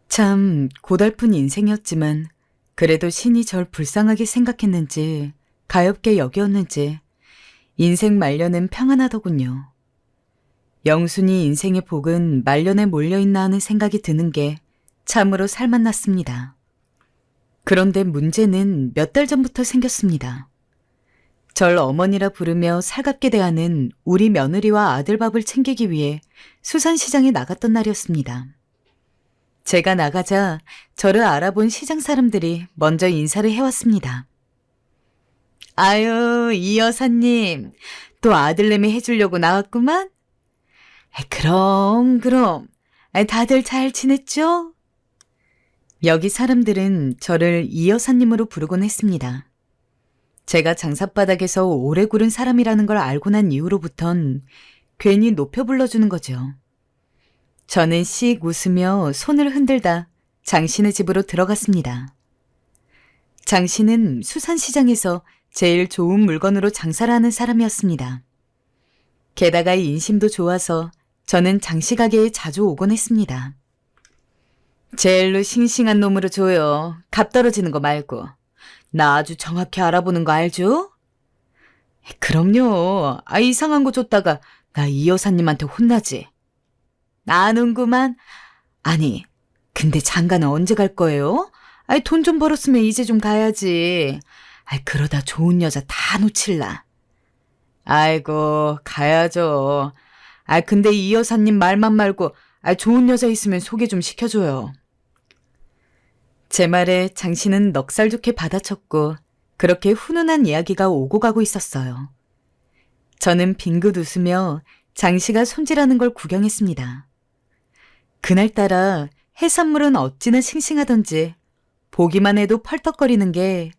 참 고달픈 인생이었지만 그래도 신이 절 불쌍하게 생각했는지 가엾게 여겼는지 인생 말년은 평안하더군요. 영순이 인생의 복은 말년에 몰려있나 하는 생각이 드는 게 참으로 살맛났습니다. 그런데 문제는 몇 달 전부터 생겼습니다. 절 어머니라 부르며 살갑게 대하는 우리 며느리와 아들 밥을 챙기기 위해 수산시장에 나갔던 날이었습니다. 제가 나가자 저를 알아본 시장 사람들이 먼저 인사를 해왔습니다. 아유, 이 여사님, 또 아들내미 해주려고 나왔구만? 그럼. 다들 잘 지냈죠? 여기 사람들은 저를 이 여사님으로 부르곤 했습니다. 제가 장삿바닥에서 오래 구른 사람이라는 걸 알고 난 이후로부턴 괜히 높여 불러주는 거죠. 저는 씩 웃으며 손을 흔들다 장씨네 집으로 들어갔습니다. 장씨는 수산시장에서 제일 좋은 물건으로 장사를 하는 사람이었습니다. 게다가 인심도 좋아서 저는 장씨 가게에 자주 오곤 했습니다. 제일로 싱싱한 놈으로 줘요. 값 떨어지는 거 말고. 나 아주 정확히 알아보는 거 알죠? 그럼요. 이상한 거 줬다가 나 이 여사님한테 혼나지. 아는구만. 아니, 근데 장가는 언제 갈 거예요? 돈 좀 벌었으면 이제 좀 가야지. 그러다 좋은 여자 다 놓칠라. 아이고, 가야죠. 근데 이 여사님 말만 말고 좋은 여자 있으면 소개 좀 시켜줘요. 제 말에 장씨는 넉살 좋게 받아쳤고 그렇게 훈훈한 이야기가 오고 가고 있었어요. 저는 빙긋 웃으며 장씨가 손질하는 걸 구경했습니다. 그날따라 해산물은 어찌나 싱싱하던지 보기만 해도 펄떡거리는 게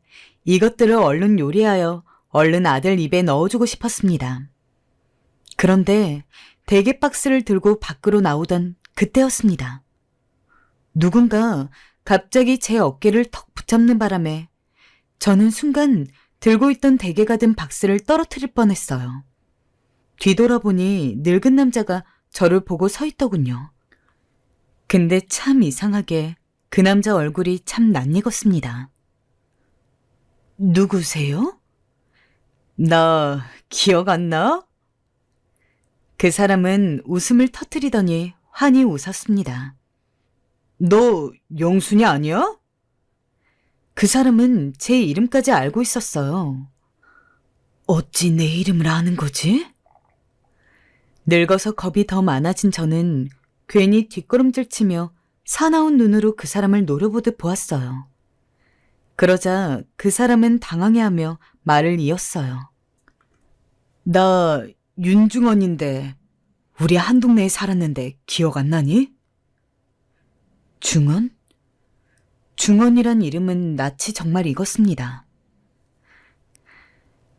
이것들을 얼른 요리하여 얼른 아들 입에 넣어주고 싶었습니다. 그런데 대게 박스를 들고 밖으로 나오던 그때였습니다. 누군가 갑자기 제 어깨를 턱 붙잡는 바람에 저는 순간 들고 있던 대게가 든 박스를 떨어뜨릴 뻔했어요. 뒤돌아보니 늙은 남자가 저를 보고 서 있더군요. 근데 참 이상하게 그 남자 얼굴이 참 낯익었습니다. 누구세요? 나 기억 안 나? 그 사람은 웃음을 터뜨리더니 환히 웃었습니다. 너 영순이 아니야? 그 사람은 제 이름까지 알고 있었어요. 어찌 내 이름을 아는 거지? 늙어서 겁이 더 많아진 저는 괜히 뒷걸음질 치며 사나운 눈으로 그 사람을 노려보듯 보았어요. 그러자 그 사람은 당황해하며 말을 이었어요. 나 윤중원인데 우리 한 동네에 살았는데 기억 안 나니? 중원? 중원이란 이름은 낯이 정말 익었습니다.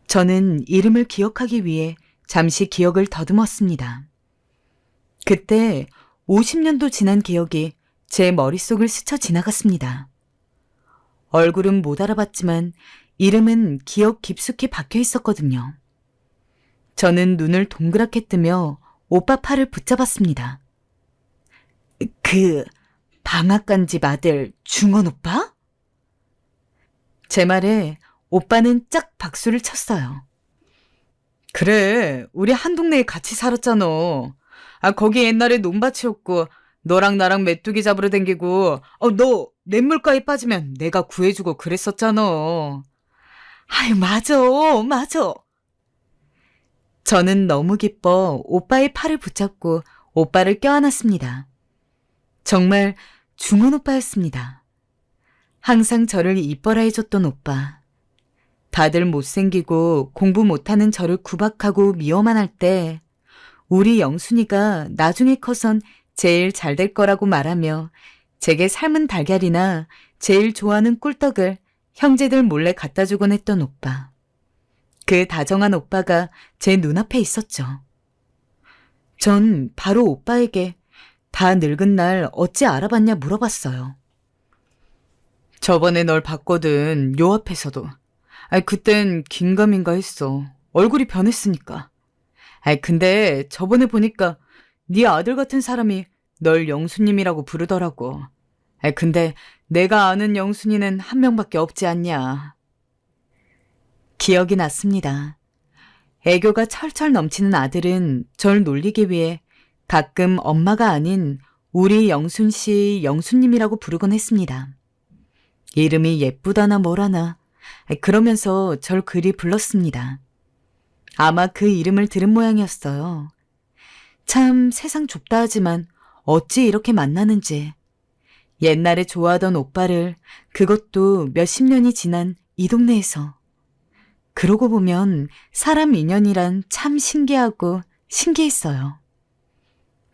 저는 이름을 기억하기 위해 잠시 기억을 더듬었습니다. 그때 50년도 지난 기억이 제 머릿속을 스쳐 지나갔습니다. 얼굴은 못 알아봤지만 이름은 기억 깊숙이 박혀 있었거든요. 저는 눈을 동그랗게 뜨며 오빠 팔을 붙잡았습니다. 그 방앗간집 아들 중원 오빠? 제 말에 오빠는 짝 박수를 쳤어요. 그래, 우리 한 동네에 같이 살았잖아. 거기 옛날에 논밭이었고 너랑 나랑 메뚜기 잡으러 댕기고 너 냇물가에 빠지면 내가 구해주고 그랬었잖아. 맞아. 저는 너무 기뻐 오빠의 팔을 붙잡고 오빠를 껴안았습니다. 정말 중원 오빠였습니다. 항상 저를 이뻐라 해줬던 오빠. 다들 못생기고 공부 못하는 저를 구박하고 미워만 할 때 우리 영순이가 나중에 커선 제일 잘 될 거라고 말하며 제게 삶은 달걀이나 제일 좋아하는 꿀떡을 형제들 몰래 갖다 주곤 했던 오빠. 그 다정한 오빠가 제 눈앞에 있었죠. 전 바로 오빠에게 다 늙은 날 어찌 알아봤냐 물어봤어요. 저번에 널 봤거든, 요 앞에서도. 그땐 긴가민가 했어. 얼굴이 변했으니까. 근데 저번에 보니까 네 아들 같은 사람이 널 영수님이라고 부르더라고. 근데 내가 아는 영순이는 한 명밖에 없지 않냐. 기억이 났습니다. 애교가 철철 넘치는 아들은 절 놀리기 위해 가끔 엄마가 아닌 우리 영순 씨 영순님이라고 부르곤 했습니다. 이름이 예쁘다나 뭐라나 그러면서 절 그리 불렀습니다. 아마 그 이름을 들은 모양이었어요. 참 세상 좁다 하지만 어찌 이렇게 만나는지. 옛날에 좋아하던 오빠를 그것도 몇십 년이 지난 이 동네에서. 그러고 보면 사람 인연이란 참 신기하고 신기했어요.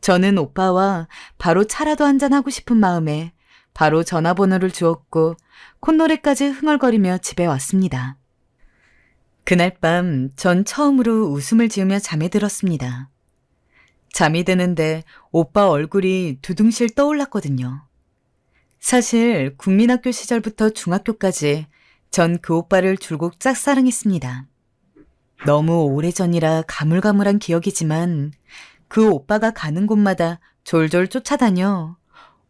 저는 오빠와 바로 차라도 한잔하고 싶은 마음에 바로 전화번호를 주었고 콧노래까지 흥얼거리며 집에 왔습니다. 그날 밤 전 처음으로 웃음을 지으며 잠에 들었습니다. 잠이 드는데 오빠 얼굴이 두둥실 떠올랐거든요. 사실 국민학교 시절부터 중학교까지 전 그 오빠를 줄곧 짝사랑했습니다. 너무 오래전이라 가물가물한 기억이지만 그 오빠가 가는 곳마다 졸졸 쫓아다녀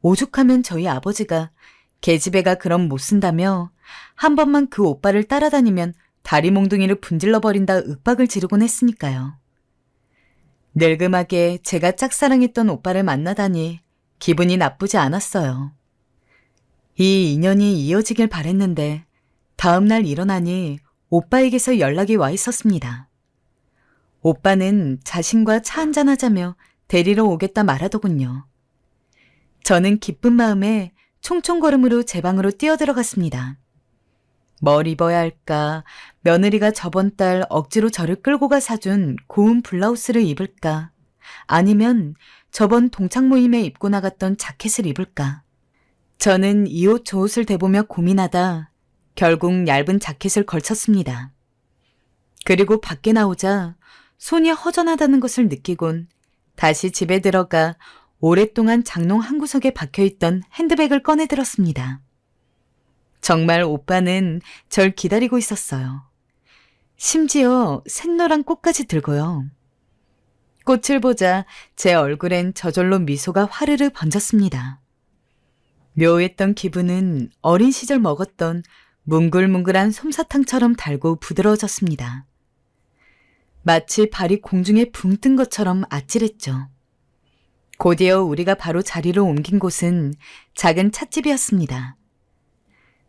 오죽하면 저희 아버지가 계집애가 그럼 못 쓴다며 한 번만 그 오빠를 따라다니면 다리 몽둥이를 분질러버린다 윽박을 지르곤 했으니까요. 늙음하게 제가 짝사랑했던 오빠를 만나다니 기분이 나쁘지 않았어요. 이 인연이 이어지길 바랬는데 다음날 일어나니 오빠에게서 연락이 와 있었습니다. 오빠는 자신과 차 한잔하자며 데리러 오겠다 말하더군요. 저는 기쁜 마음에 총총걸음으로 제 방으로 뛰어들어갔습니다. 뭘 입어야 할까, 며느리가 저번 달 억지로 저를 끌고 가 사준 고운 블라우스를 입을까, 아니면 저번 동창 모임에 입고 나갔던 자켓을 입을까. 저는 이 옷 저 옷을 대보며 고민하다 결국 얇은 자켓을 걸쳤습니다. 그리고 밖에 나오자 손이 허전하다는 것을 느끼곤 다시 집에 들어가 오랫동안 장롱 한 구석에 박혀있던 핸드백을 꺼내 들었습니다. 정말 오빠는 절 기다리고 있었어요. 심지어 샛노란 꽃까지 들고요. 꽃을 보자 제 얼굴엔 저절로 미소가 화르르 번졌습니다. 묘했던 기분은 어린 시절 먹었던 뭉글뭉글한 솜사탕처럼 달고 부드러워졌습니다. 마치 발이 공중에 붕 뜬 것처럼 아찔했죠. 곧이어 우리가 바로 자리를 옮긴 곳은 작은 찻집이었습니다.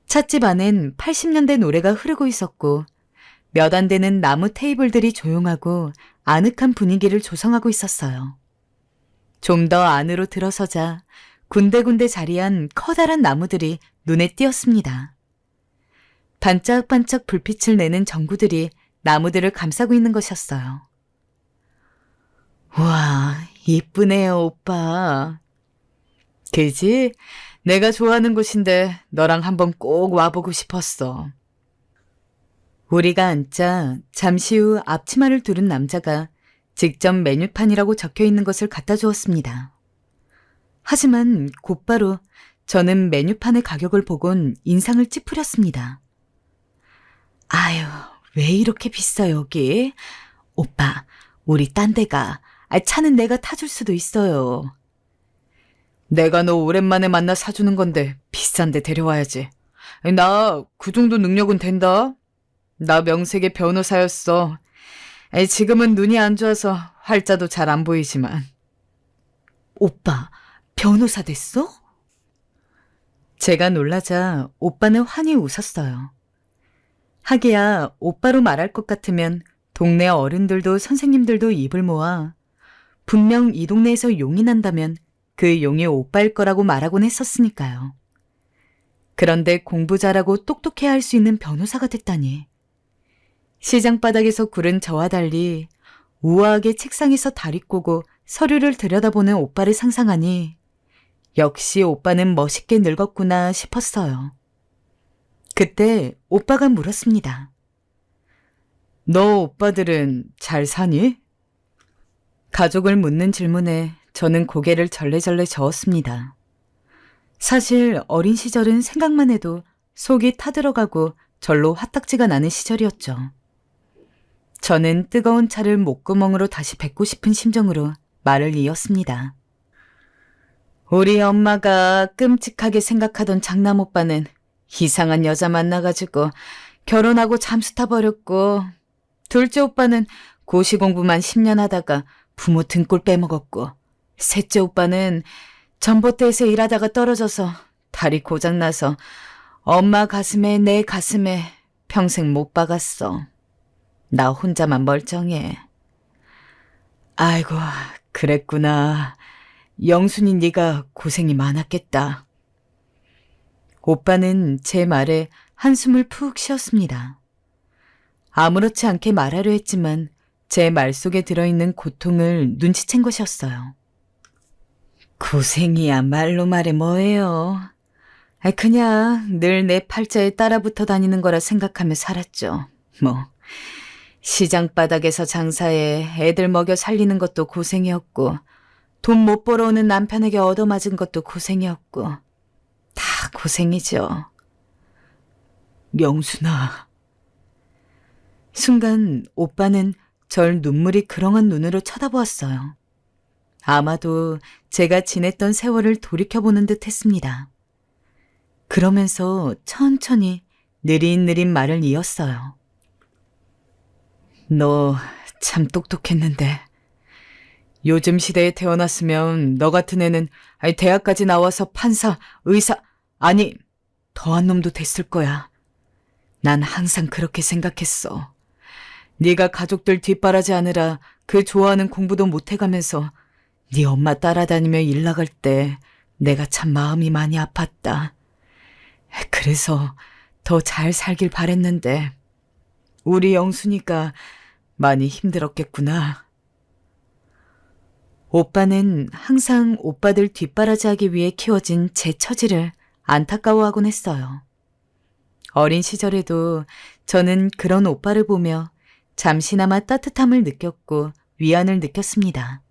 찻집 안엔 80년대 노래가 흐르고 있었고 몇 안 되는 나무 테이블들이 조용하고 아늑한 분위기를 조성하고 있었어요. 좀 더 안으로 들어서자 군데군데 자리한 커다란 나무들이 눈에 띄었습니다. 반짝반짝 불빛을 내는 전구들이 나무들을 감싸고 있는 것이었어요. 와, 이쁘네요, 오빠. 그지? 내가 좋아하는 곳인데 너랑 한번 꼭 와보고 싶었어. 우리가 앉자 잠시 후 앞치마를 두른 남자가 직접 메뉴판이라고 적혀 있는 것을 갖다 주었습니다. 하지만 곧바로 저는 메뉴판의 가격을 보곤 인상을 찌푸렸습니다. 아유, 왜 이렇게 비싸 여기? 오빠, 우리 딴 데가. 차는 내가 타줄 수도 있어요. 내가 너 오랜만에 만나 사주는 건데 비싼 데 데려와야지. 나 그 정도 능력은 된다. 나 명색의 변호사였어. 지금은 눈이 안 좋아서 활자도 잘 안 보이지만. 오빠, 변호사 됐어? 제가 놀라자 오빠는 환히 웃었어요. 하기야 오빠로 말할 것 같으면 동네 어른들도 선생님들도 입을 모아 분명 이 동네에서 용이 난다면 그 용이 오빠일 거라고 말하곤 했었으니까요. 그런데 공부 잘하고 똑똑해야 할 수 있는 변호사가 됐다니. 시장 바닥에서 구른 저와 달리 우아하게 책상에서 다리 꼬고 서류를 들여다보는 오빠를 상상하니 역시 오빠는 멋있게 늙었구나 싶었어요. 그때 오빠가 물었습니다. 너 오빠들은 잘 사니? 가족을 묻는 질문에 저는 고개를 절레절레 저었습니다. 사실 어린 시절은 생각만 해도 속이 타들어가고 절로 화딱지가 나는 시절이었죠. 저는 뜨거운 차를 목구멍으로 다시 뱉고 싶은 심정으로 말을 이었습니다. 우리 엄마가 끔찍하게 생각하던 장남 오빠는 이상한 여자 만나가지고 결혼하고 잠수 타버렸고, 둘째 오빠는 고시 공부만 10년 하다가 부모 등골 빼먹었고, 셋째 오빠는 전봇대에서 일하다가 떨어져서 다리 고장나서 엄마 가슴에 내 가슴에 평생 못 박았어. 나 혼자만 멀쩡해. 아이고, 그랬구나. 영순이 네가 고생이 많았겠다. 오빠는 제 말에 한숨을 푹 쉬었습니다. 아무렇지 않게 말하려 했지만 제 말 속에 들어있는 고통을 눈치챈 것이었어요. 고생이야 말로 말해 뭐예요. 그냥 늘 내 팔자에 따라붙어 다니는 거라 생각하며 살았죠. 뭐 시장 바닥에서 장사해 애들 먹여 살리는 것도 고생이었고, 돈 못 벌어오는 남편에게 얻어맞은 것도 고생이었고, 다 고생이죠. 영순아. 순간 오빠는 절 눈물이 그렁한 눈으로 쳐다보았어요. 아마도 제가 지냈던 세월을 돌이켜보는 듯 했습니다. 그러면서 천천히 느릿느릿 말을 이었어요. 너 참 똑똑했는데, 요즘 시대에 태어났으면 너 같은 애는 대학까지 나와서 판사, 의사, 아니 더한 놈도 됐을 거야. 난 항상 그렇게 생각했어. 네가 가족들 뒷바라지 하느라 그 좋아하는 공부도 못해가면서 네 엄마 따라다니며 일 나갈 때 내가 참 마음이 많이 아팠다. 그래서 더 잘 살길 바랬는데 우리 영순이가 많이 힘들었겠구나. 오빠는 항상 오빠들 뒷바라지하기 위해 키워진 제 처지를 안타까워하곤 했어요. 어린 시절에도 저는 그런 오빠를 보며 잠시나마 따뜻함을 느꼈고 위안을 느꼈습니다.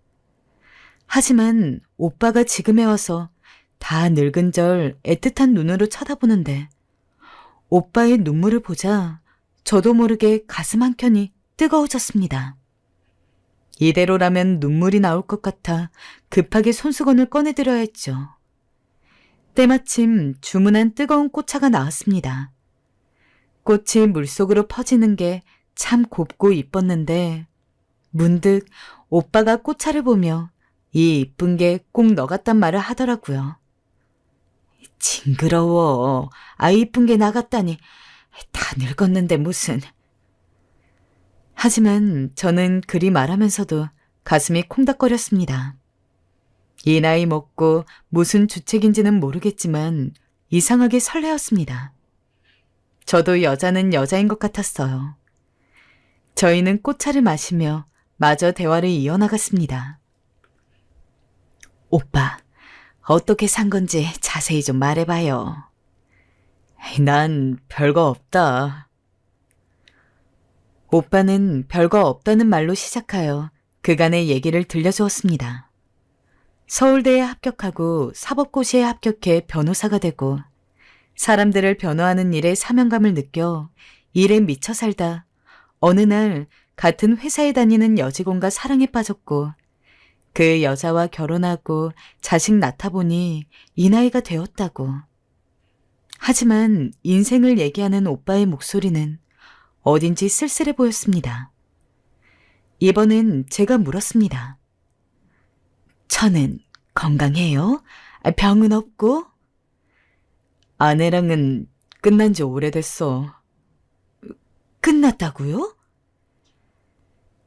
하지만 오빠가 지금에 와서 다 늙은 절 애틋한 눈으로 쳐다보는데 오빠의 눈물을 보자 저도 모르게 가슴 한켠이 뜨거워졌습니다. 이대로라면 눈물이 나올 것 같아 급하게 손수건을 꺼내들어야 했죠. 때마침 주문한 뜨거운 꽃차가 나왔습니다. 꽃이 물속으로 퍼지는 게 참 곱고 이뻤는데 문득 오빠가 꽃차를 보며 이 이쁜 게 꼭 너 같단 말을 하더라고요. 징그러워. 이쁜 게 나 같다니. 다 늙었는데 무슨. 하지만 저는 그리 말하면서도 가슴이 콩닥거렸습니다. 이 나이 먹고 무슨 주책인지는 모르겠지만 이상하게 설레었습니다. 저도 여자는 여자인 것 같았어요. 저희는 꽃차를 마시며 마저 대화를 이어나갔습니다. 오빠, 어떻게 산 건지 자세히 좀 말해봐요. 난 별거 없다. 오빠는 별거 없다는 말로 시작하여 그간의 얘기를 들려주었습니다. 서울대에 합격하고 사법고시에 합격해 변호사가 되고 사람들을 변호하는 일에 사명감을 느껴 일에 미쳐 살다 어느 날 같은 회사에 다니는 여직원과 사랑에 빠졌고 그 여자와 결혼하고 자식 낳다 보니 이 나이가 되었다고. 하지만 인생을 얘기하는 오빠의 목소리는 어딘지 쓸쓸해 보였습니다. 이번엔 제가 물었습니다. 처는 건강해요? 병은 없고? 아내랑은 끝난 지 오래됐어. 끝났다고요?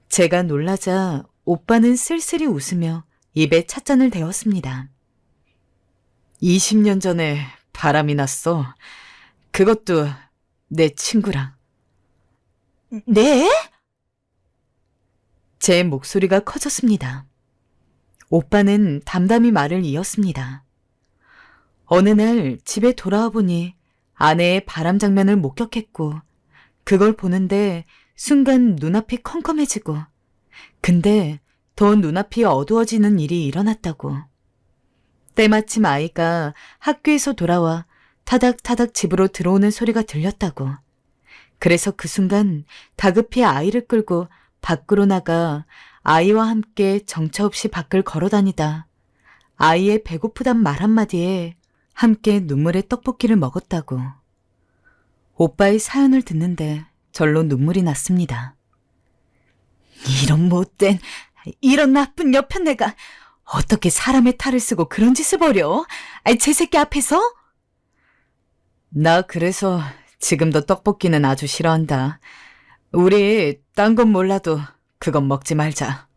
제가 놀라자 오빠는 쓸쓸히 웃으며 입에 찻잔을 대었습니다. 20년 전에 바람이 났어. 그것도 내 친구랑. 네? 제 목소리가 커졌습니다. 오빠는 담담히 말을 이었습니다. 어느 날 집에 돌아와 보니 아내의 바람 장면을 목격했고 그걸 보는데 순간 눈앞이 컴컴해지고 근데 더 눈앞이 어두워지는 일이 일어났다고. 때마침 아이가 학교에서 돌아와 타닥타닥 집으로 들어오는 소리가 들렸다고. 그래서 그 순간 다급히 아이를 끌고 밖으로 나가 아이와 함께 정처 없이 밖을 걸어다니다 아이의 배고프단 말 한마디에 함께 눈물의 떡볶이를 먹었다고. 오빠의 사연을 듣는데 절로 눈물이 났습니다. 이런 못된, 이런 나쁜 여편네가 어떻게 사람의 탈을 쓰고 그런 짓을 벌여? 제 새끼 앞에서? 나 그래서 지금도 떡볶이는 아주 싫어한다. 우리 딴 건 몰라도 그건 먹지 말자.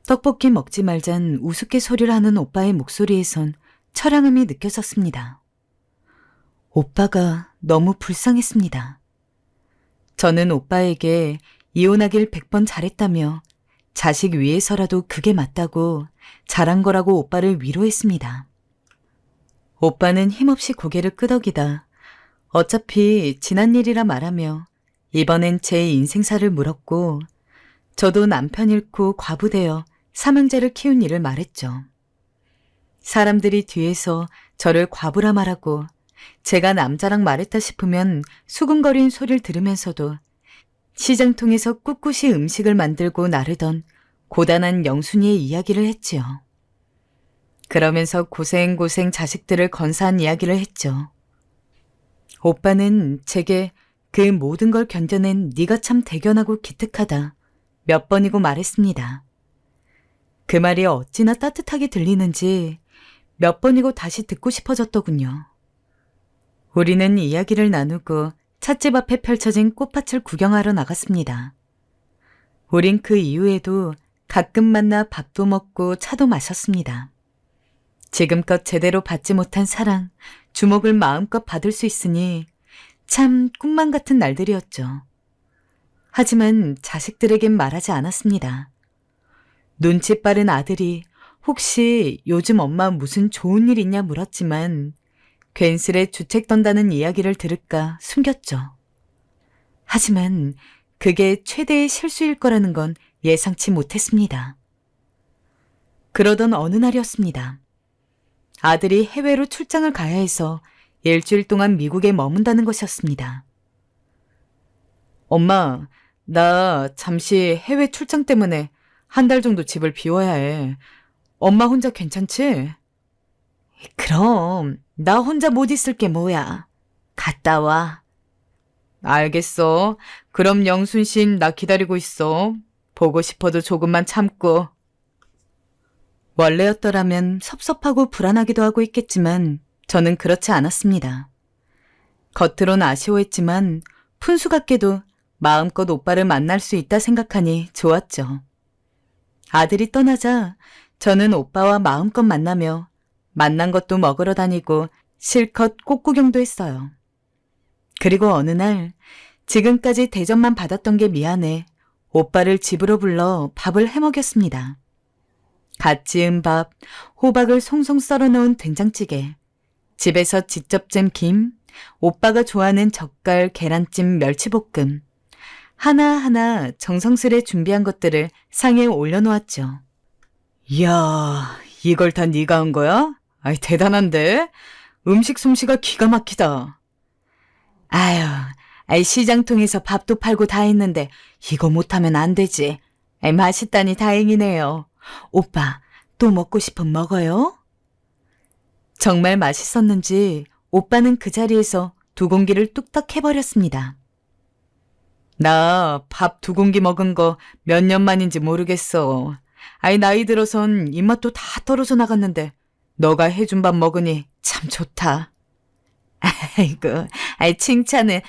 떡볶이 먹지 말잔 우습게 하는 오빠의 목소리에선 처량함이 느껴졌습니다. 오빠가 너무 불쌍했습니다. 저는 오빠에게 이혼하길 100번 잘했다며 자식 위해서라도 그게 맞다고 잘한 거라고 오빠를 위로했습니다. 오빠는 힘없이 고개를 끄덕이다 어차피 지난 일이라 말하며 이번엔 제 인생사를 물었고 저도 남편 잃고 과부되어 삼형제를 키운 일을 말했죠. 사람들이 뒤에서 저를 과부라 말하고 제가 남자랑 말했다 싶으면 수근거린 소리를 들으면서도 시장통에서 꿋꿋이 음식을 만들고 나르던 고단한 영순이의 이야기를 했지요. 그러면서 고생고생 자식들을 건사한 이야기를 했죠. 오빠는 제게 그 모든 걸 견뎌낸 네가 참 대견하고 기특하다 몇 번이고 말했습니다. 그 말이 어찌나 따뜻하게 들리는지 몇 번이고 다시 듣고 싶어졌더군요. 우리는 이야기를 나누고 찻집 앞에 펼쳐진 꽃밭을 구경하러 나갔습니다. 우린 그 이후에도 가끔 만나 밥도 먹고 차도 마셨습니다. 지금껏 제대로 받지 못한 사랑, 주목을 마음껏 받을 수 있으니 참 꿈만 같은 날들이었죠. 하지만 자식들에겐 말하지 않았습니다. 눈치 빠른 아들이 혹시 요즘 엄마 무슨 좋은 일 있냐 물었지만 괜스레 주책 떤다는 이야기를 들을까 숨겼죠. 하지만 그게 최대의 실수일 거라는 건 예상치 못했습니다. 그러던 어느 날이었습니다. 아들이 해외로 출장을 가야 해서 일주일 동안 미국에 머문다는 것이었습니다. 엄마, 나 잠시 해외 출장 때문에 한 달 정도 집을 비워야 해. 엄마 혼자 괜찮지? 그럼 나 혼자 못 있을 게 뭐야. 갔다 와. 알겠어. 그럼 영순신 나 기다리고 있어. 보고 싶어도 조금만 참고. 원래였더라면 섭섭하고 불안하기도 하고 있겠지만 저는 그렇지 않았습니다. 겉으론 아쉬워했지만 푼수 같게도 마음껏 오빠를 만날 수 있다 생각하니 좋았죠. 아들이 떠나자 저는 오빠와 마음껏 만나며 만난 것도 먹으러 다니고 실컷 꽃구경도 했어요. 그리고 어느 날 지금까지 대접만 받았던 게 미안해 오빠를 집으로 불러 밥을 해먹였습니다. 갓 지은 밥, 호박을 송송 썰어놓은 된장찌개, 집에서 직접 잼 김, 오빠가 좋아하는 젓갈, 계란찜, 멸치볶음, 하나하나 정성스레 준비한 것들을 상에 올려놓았죠. 이야, 이걸 다 네가 한 거야? 아이, 대단한데? 음식 솜씨가 기가 막히다. 아유, 시장통에서 밥도 팔고 다 했는데 이거 못하면 안 되지. 맛있다니 다행이네요. 오빠, 또 먹고 싶으면 먹어요? 정말 맛있었는지 오빠는 그 자리에서 2공기를 뚝딱 해버렸습니다. 나 밥 2공기 먹은 거 몇 년 만인지 모르겠어. 나이 들어선 입맛도 다 떨어져 나갔는데 너가 해준 밥 먹으니 참 좋다. 아이고, 칭찬은,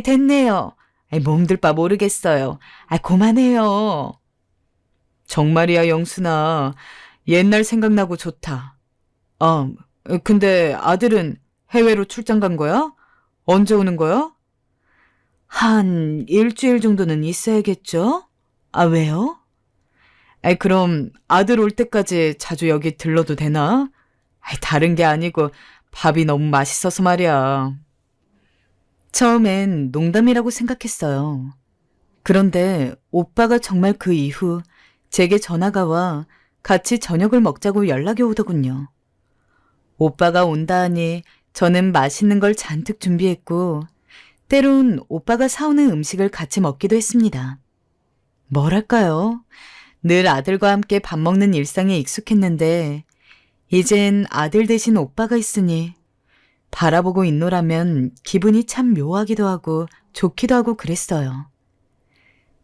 됐네요. 몸들 바 모르겠어요. 그만해요. 정말이야, 영순아. 옛날 생각나고 좋다. 근데 아들은 해외로 출장 간 거야? 언제 오는 거야? 한 일주일 정도는 있어야겠죠? 왜요? 그럼 아들 올 때까지 자주 여기 들러도 되나? 다른 게 아니고 밥이 너무 맛있어서 말이야. 처음엔 농담이라고 생각했어요. 그런데 오빠가 정말 그 이후 제게 전화가 와 같이 저녁을 먹자고 연락이 오더군요. 오빠가 온다 하니 저는 맛있는 걸 잔뜩 준비했고 때론 오빠가 사오는 음식을 같이 먹기도 했습니다. 뭐랄까요? 늘 아들과 함께 밥 먹는 일상에 익숙했는데 이젠 아들 대신 오빠가 있으니 바라보고 있노라면 기분이 참 묘하기도 하고 좋기도 하고 그랬어요.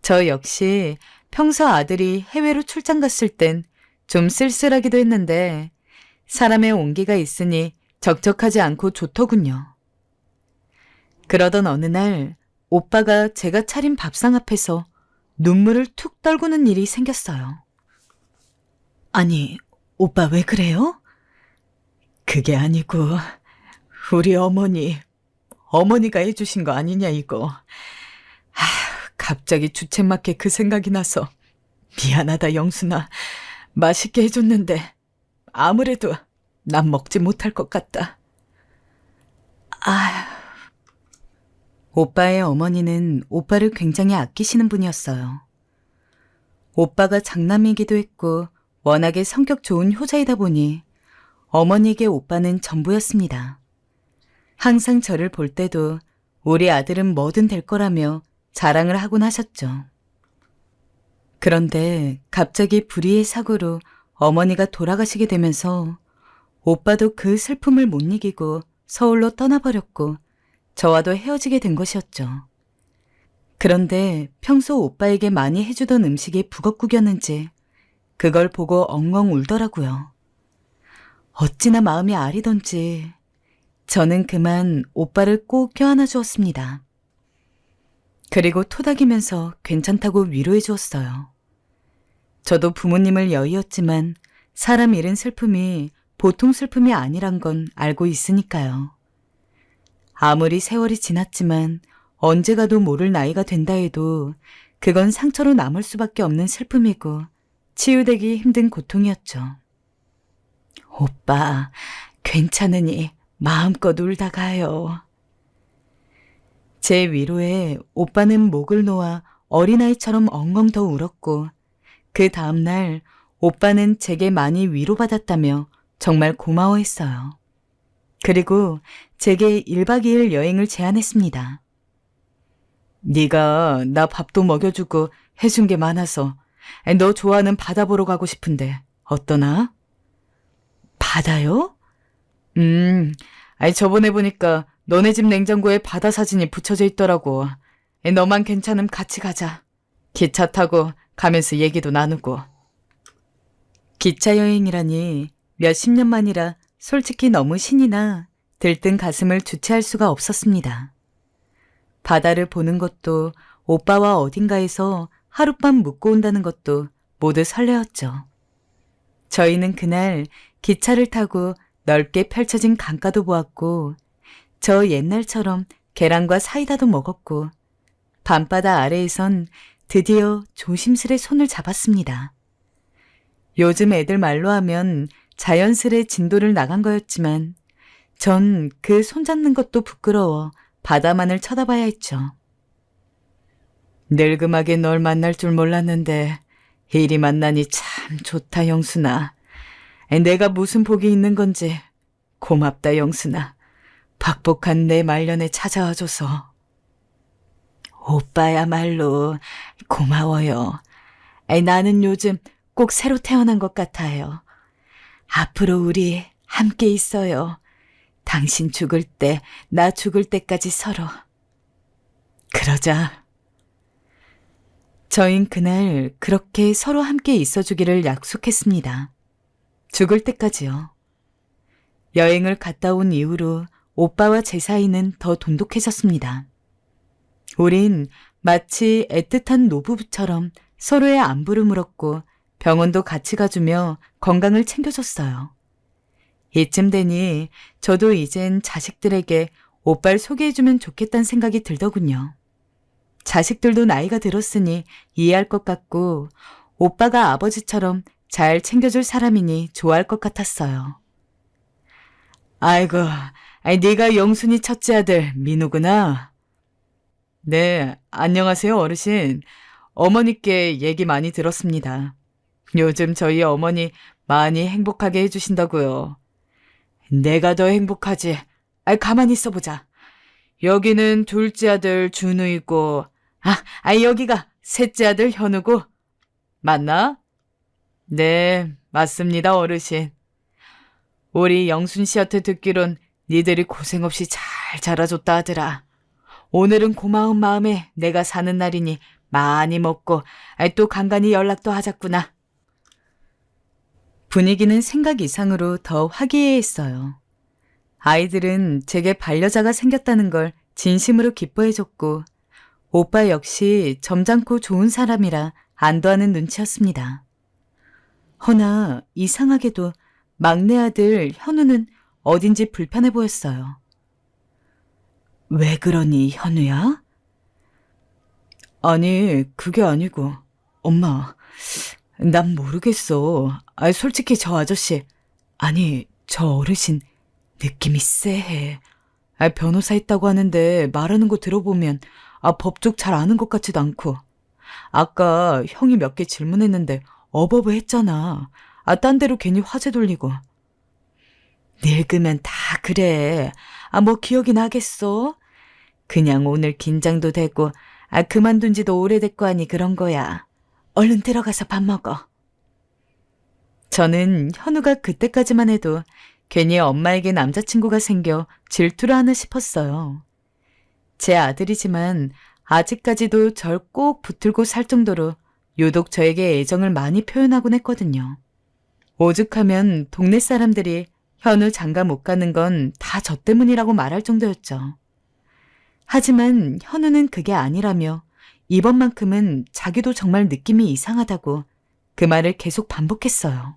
저 역시 평소 아들이 해외로 출장 갔을 땐 좀 쓸쓸하기도 했는데 사람의 온기가 있으니 적적하지 않고 좋더군요. 그러던 어느 날 오빠가 제가 차린 밥상 앞에서 눈물을 툭 떨구는 일이 생겼어요. 아니, 오빠 왜 그래요? 그게 아니고 우리 어머니가 해주신 거 아니냐 이거. 갑자기 주책맞게 그 생각이 나서 미안하다 영순아. 맛있게 해줬는데 아무래도 난 먹지 못할 것 같다. 오빠의 어머니는 오빠를 굉장히 아끼시는 분이었어요. 오빠가 장남이기도 했고 워낙에 성격 좋은 효자이다 보니 어머니에게 오빠는 전부였습니다. 항상 저를 볼 때도 우리 아들은 뭐든 될 거라며 자랑을 하곤 하셨죠. 그런데 갑자기 불의의 사고로 어머니가 돌아가시게 되면서 오빠도 그 슬픔을 못 이기고 서울로 떠나버렸고 저와도 헤어지게 된 것이었죠. 그런데 평소 오빠에게 많이 해주던 음식이 북엇국이었는지 그걸 보고 엉엉 울더라고요. 어찌나 마음이 아리던지 저는 그만 오빠를 꼭 껴안아 주었습니다. 그리고 토닥이면서 괜찮다고 위로해 주었어요. 저도 부모님을 여의었지만 사람 잃은 슬픔이 보통 슬픔이 아니란 건 알고 있으니까요. 아무리 세월이 지났지만 언제 가도 모를 나이가 된다 해도 그건 상처로 남을 수밖에 없는 슬픔이고 치유되기 힘든 고통이었죠. 오빠, 괜찮으니 마음껏 울다 가요. 제 위로에 오빠는 목을 놓아 어린아이처럼 엉엉 더 울었고 그 다음날 오빠는 제게 많이 위로받았다며 정말 고마워했어요. 그리고 제게 1박 2일 여행을 제안했습니다. 네가 나 밥도 먹여주고 해준 게 많아서 너 좋아하는 바다 보러 가고 싶은데 어떠나? 바다요? 저번에 보니까 너네 집 냉장고에 바다 사진이 붙여져 있더라고. 너만 괜찮으면 같이 가자. 기차 타고 가면서 얘기도 나누고. 기차 여행이라니 몇십 년 만이라 솔직히 너무 신이 나 들뜬 가슴을 주체할 수가 없었습니다. 바다를 보는 것도 오빠와 어딘가에서 하룻밤 묵고 온다는 것도 모두 설레었죠. 저희는 그날 기차를 타고 넓게 펼쳐진 강가도 보았고 저 옛날처럼 계란과 사이다도 먹었고 밤바다 아래에선 드디어 조심스레 손을 잡았습니다. 요즘 애들 말로 하면 자연스레 진도를 나간 거였지만 전 그 손잡는 것도 부끄러워 바다만을 쳐다봐야 했죠. 늙음하게 널 만날 줄 몰랐는데 이리 만나니 참 좋다 영순아. 내가 무슨 복이 있는 건지 고맙다 영순아. 박복한 내 말년에 찾아와줘서. 오빠야말로 고마워요. 나는 요즘 꼭 새로 태어난 것 같아요. 앞으로 우리 함께 있어요. 당신 죽을 때, 나 죽을 때까지 서로. 그러자. 저흰 그날 그렇게 서로 함께 있어주기를 약속했습니다. 죽을 때까지요. 여행을 갔다 온 이후로 오빠와 제 사이는 더 돈독해졌습니다. 우린 마치 애틋한 노부부처럼 서로의 안부를 물었고 병원도 같이 가주며 건강을 챙겨줬어요. 이쯤 되니 저도 이젠 자식들에게 오빠를 소개해주면 좋겠다는 생각이 들더군요. 자식들도 나이가 들었으니 이해할 것 같고 오빠가 아버지처럼 잘 챙겨줄 사람이니 좋아할 것 같았어요. 아이고, 네가 영순이 첫째 아들 민우구나. 네, 안녕하세요 어르신. 어머니께 얘기 많이 들었습니다. 요즘 저희 어머니 많이 행복하게 해주신다고요. 내가 더 행복하지. 가만히 있어보자. 여기는 둘째 아들 준우이고, 여기가 셋째 아들 현우고. 맞나? 네, 맞습니다, 어르신. 우리 영순 씨한테 듣기론 니들이 고생 없이 잘 자라줬다 하더라. 오늘은 고마운 마음에 내가 사는 날이니 많이 먹고 또 간간히 연락도 하자꾸나. 분위기는 생각 이상으로 더 화기애애했어요. 아이들은 제게 반려자가 생겼다는 걸 진심으로 기뻐해줬고 오빠 역시 점잖고 좋은 사람이라 안도하는 눈치였습니다. 허나 이상하게도 막내 아들 현우는 어딘지 불편해 보였어요. 왜 그러니, 현우야? 아니, 그게 아니고. 엄마, 난 모르겠어. 솔직히 저 아저씨, 아니, 저 어르신 느낌이 쎄해. 변호사 있다고 하는데 말하는 거 들어보면 법쪽 잘 아는 것 같지도 않고. 아까 형이 몇 개 질문했는데 어버버 했잖아. 딴 데로 괜히 화제 돌리고. 늙으면 다 그래. 뭐 기억이 나겠어? 그냥 오늘 긴장도 되고 그만둔 지도 오래됐고 하니 그런 거야. 얼른 들어가서 밥 먹어. 저는 현우가 그때까지만 해도 괜히 엄마에게 남자친구가 생겨 질투를 하나 싶었어요. 제 아들이지만 아직까지도 절 꼭 붙들고 살 정도로 유독 저에게 애정을 많이 표현하곤 했거든요. 오죽하면 동네 사람들이 현우 장가 못 가는 건 다 저 때문이라고 말할 정도였죠. 하지만 현우는 그게 아니라며 이번만큼은 자기도 정말 느낌이 이상하다고 그 말을 계속 반복했어요.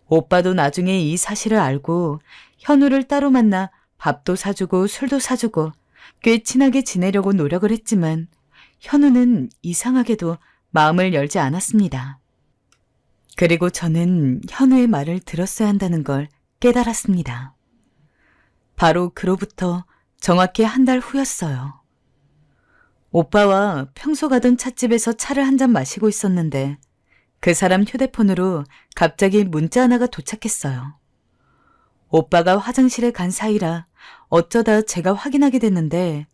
오빠도 나중에 이 사실을 알고 현우를 따로 만나 밥도 사주고 술도 사주고 꽤 친하게 지내려고 노력을 했지만 현우는 이상하게도 마음을 열지 않았습니다. 그리고 저는 현우의 말을 들었어야 한다는 걸 깨달았습니다. 바로 그로부터 정확히 한 달 후였어요. 오빠와 평소 가던 찻집에서 차를 한 잔 마시고 있었는데 그 사람 휴대폰으로 갑자기 문자 하나가 도착했어요. 오빠가 화장실에 간 사이라 어쩌다 제가 확인하게 됐는데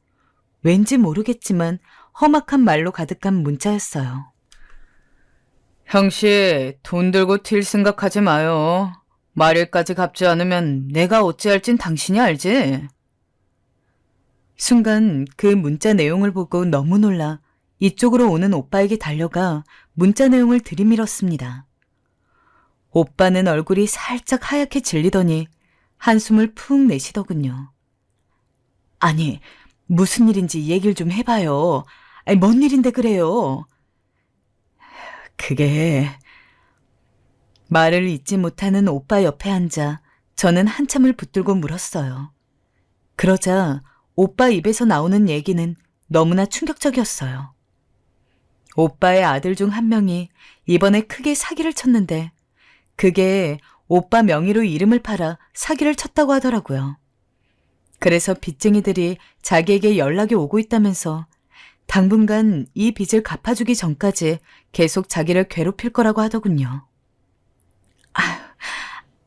왠지 모르겠지만 험악한 말로 가득한 문자였어요. 형씨, 돈 들고 튈 생각하지 마요. 말일까지 갚지 않으면 내가 어찌할진 당신이 알지? 순간 그 문자 내용을 보고 너무 놀라 이쪽으로 오는 오빠에게 달려가 문자 내용을 들이밀었습니다. 오빠는 얼굴이 살짝 하얗게 질리더니 한숨을 푹 내쉬더군요. 아니, 무슨 일인지 얘기를 좀 해봐요. 뭔 일인데 그래요? 그게... 말을 잇지 못하는 오빠 옆에 앉아 저는 한참을 붙들고 물었어요. 그러자 오빠 입에서 나오는 얘기는 너무나 충격적이었어요. 오빠의 아들 중 한 명이 이번에 크게 사기를 쳤는데 그게 오빠 명의로 이름을 팔아 사기를 쳤다고 하더라고요. 그래서 빚쟁이들이 자기에게 연락이 오고 있다면서 당분간 이 빚을 갚아주기 전까지 계속 자기를 괴롭힐 거라고 하더군요.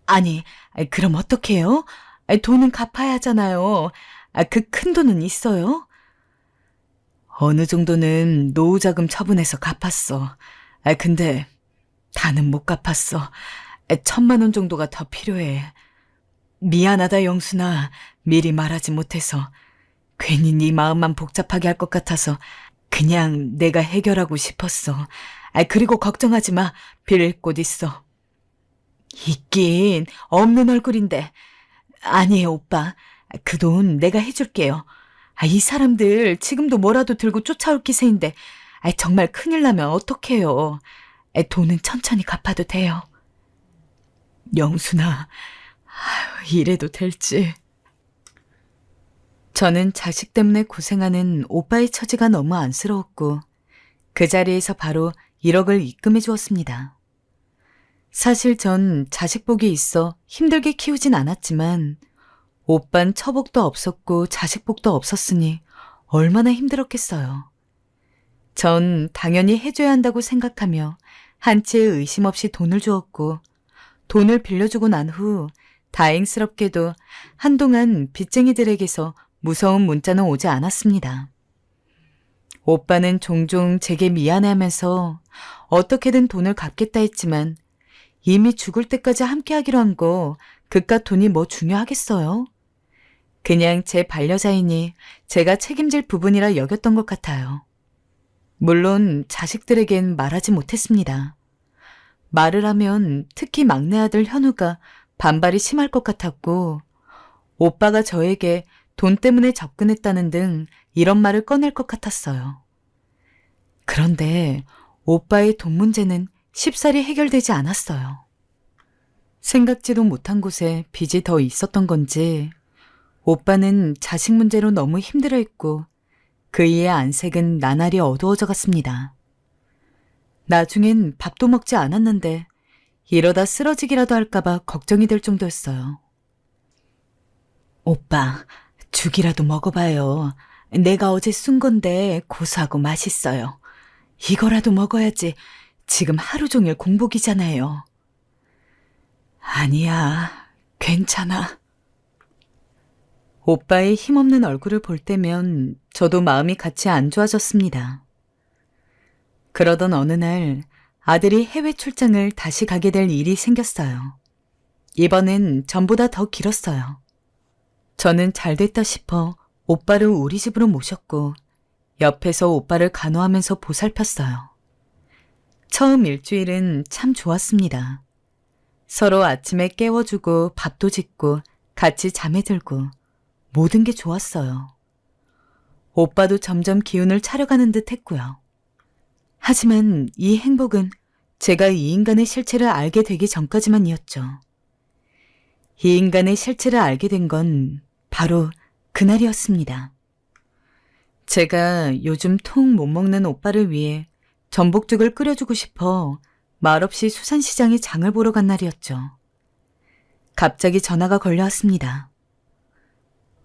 아니, 그럼 어떡해요? 돈은 갚아야 하잖아요. 그 큰 돈은 있어요? 어느 정도는 노후자금 처분해서 갚았어. 근데 다는 못 갚았어. 1,000만 원 정도가 더 필요해. 미안하다, 영순아. 미리 말하지 못해서. 괜히 네 마음만 복잡하게 할 것 같아서 그냥 내가 해결하고 싶었어. 그리고 걱정하지 마. 빌릴 곳 있어. 있긴 없는 얼굴인데. 아니에요, 오빠. 그 돈 내가 해줄게요. 이 사람들 지금도 뭐라도 들고 쫓아올 기세인데 정말 큰일 나면 어떡해요. 돈은 천천히 갚아도 돼요. 영순아, 이래도 될지. 저는 자식 때문에 고생하는 오빠의 처지가 너무 안쓰러웠고 그 자리에서 바로 1억을 입금해 주었습니다. 사실 전 자식 복이 있어 힘들게 키우진 않았지만 오빤 처복도 없었고 자식 복도 없었으니 얼마나 힘들었겠어요. 전 당연히 해줘야 한다고 생각하며 한치의 의심 없이 돈을 주었고 돈을 빌려주고 난 후 다행스럽게도 한동안 빚쟁이들에게서 무서운 문자는 오지 않았습니다. 오빠는 종종 제게 미안해하면서 어떻게든 돈을 갚겠다 했지만 이미 죽을 때까지 함께하기로 한 거 그깟 돈이 뭐 중요하겠어요? 그냥 제 반려자이니 제가 책임질 부분이라 여겼던 것 같아요. 물론 자식들에겐 말하지 못했습니다. 말을 하면 특히 막내 아들 현우가 반발이 심할 것 같았고 오빠가 저에게 돈 때문에 접근했다는 등 이런 말을 꺼낼 것 같았어요. 그런데 오빠의 돈 문제는 쉽사리 해결되지 않았어요. 생각지도 못한 곳에 빚이 더 있었던 건지 오빠는 자식 문제로 너무 힘들어했고 그이의 안색은 나날이 어두워져 갔습니다. 나중엔 밥도 먹지 않았는데 이러다 쓰러지기라도 할까봐 걱정이 될 정도였어요. 오빠, 죽이라도 먹어봐요. 내가 어제 쓴 건데 고소하고 맛있어요. 이거라도 먹어야지. 지금 하루 종일 공복이잖아요. 아니야, 괜찮아. 오빠의 힘없는 얼굴을 볼 때면 저도 마음이 같이 안 좋아졌습니다. 그러던 어느 날 아들이 해외 출장을 다시 가게 될 일이 생겼어요. 이번엔 전보다 더 길었어요. 저는 잘됐다 싶어 오빠를 우리 집으로 모셨고 옆에서 오빠를 간호하면서 보살폈어요. 처음 일주일은 참 좋았습니다. 서로 아침에 깨워주고 밥도 짓고 같이 잠에 들고 모든 게 좋았어요. 오빠도 점점 기운을 차려가는 듯 했고요. 하지만 이 행복은 제가 이 인간의 실체를 알게 되기 전까지만이었죠. 이 인간의 실체를 알게 된 건 바로 그날이었습니다. 제가 요즘 통 못 먹는 오빠를 위해 전복죽을 끓여주고 싶어 말없이 수산시장에 장을 보러 간 날이었죠. 갑자기 전화가 걸려왔습니다.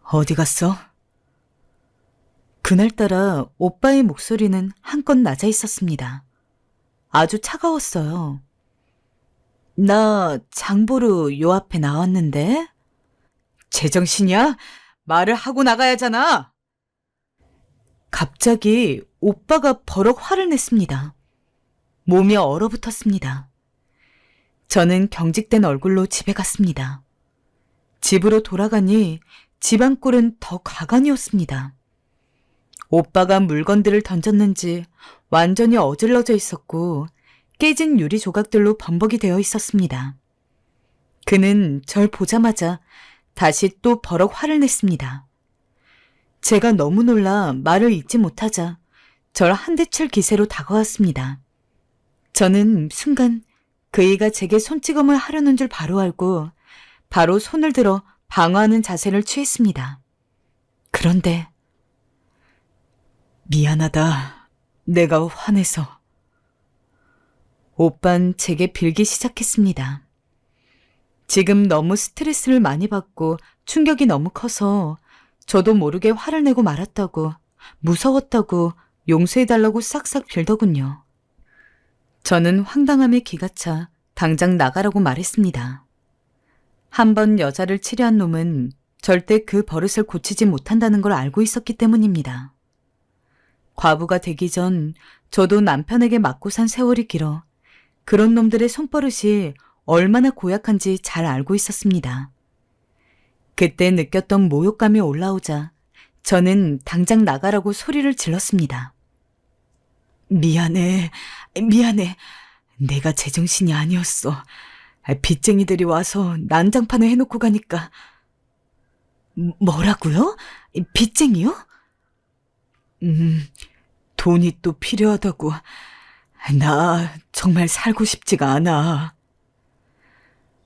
어디 갔어? 그날따라 오빠의 목소리는 한껏 낮아 있었습니다. 아주 차가웠어요. 나 장보러 요 앞에 나왔는데? 제정신이야? 말을 하고 나가야잖아. 갑자기 오빠가 버럭 화를 냈습니다. 몸이 얼어붙었습니다. 저는 경직된 얼굴로 집에 갔습니다. 집으로 돌아가니 집안 꼴은 더 가관이었습니다. 오빠가 물건들을 던졌는지 완전히 어질러져 있었고 깨진 유리 조각들로 범벅이 되어 있었습니다. 그는 절 보자마자 다시 또 버럭 화를 냈습니다. 제가 너무 놀라 말을 잇지 못하자 절 한 대 칠 기세로 다가왔습니다. 저는 순간 그이가 제게 손찌검을 하려는 줄 바로 알고 바로 손을 들어 방어하는 자세를 취했습니다. 그런데 미안하다. 내가 화내서. 오빤 제게 빌기 시작했습니다. 지금 너무 스트레스를 많이 받고 충격이 너무 커서 저도 모르게 화를 내고 말았다고, 무서웠다고, 용서해달라고 싹싹 빌더군요. 저는 황당함에 기가 차 당장 나가라고 말했습니다. 한 번 여자를 치려한 놈은 절대 그 버릇을 고치지 못한다는 걸 알고 있었기 때문입니다. 과부가 되기 전 저도 남편에게 맞고 산 세월이 길어 그런 놈들의 손버릇이 얼마나 고약한지 잘 알고 있었습니다. 그때 느꼈던 모욕감이 올라오자 저는 당장 나가라고 소리를 질렀습니다. 미안해. 내가 제정신이 아니었어. 빚쟁이들이 와서 난장판을 해놓고 가니까. 뭐라고요? 빚쟁이요? 돈이 또 필요하다고. 나 정말 살고 싶지가 않아.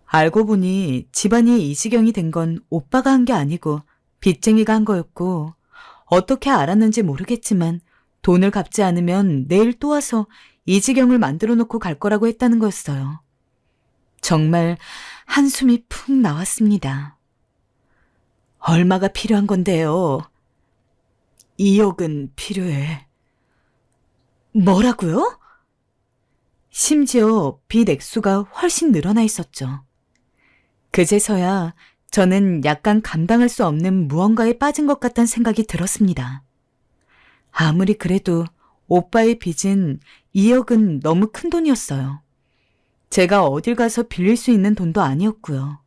알고 보니 집안이 이 지경이 된 건 오빠가 한 게 아니고 빚쟁이가 한 거였고 어떻게 알았는지 모르겠지만 돈을 갚지 않으면 내일 또 와서 이 지경을 만들어 놓고 갈 거라고 했다는 거였어요. 정말 한숨이 푹 나왔습니다. 얼마가 필요한 건데요? 2억은 필요해. 뭐라고요? 심지어 빚 액수가 훨씬 늘어나 있었죠. 그제서야 저는 약간 감당할 수 없는 무언가에 빠진 것 같다는 생각이 들었습니다. 아무리 그래도 오빠의 빚은 2억은 너무 큰 돈이었어요. 제가 어딜 가서 빌릴 수 있는 돈도 아니었고요.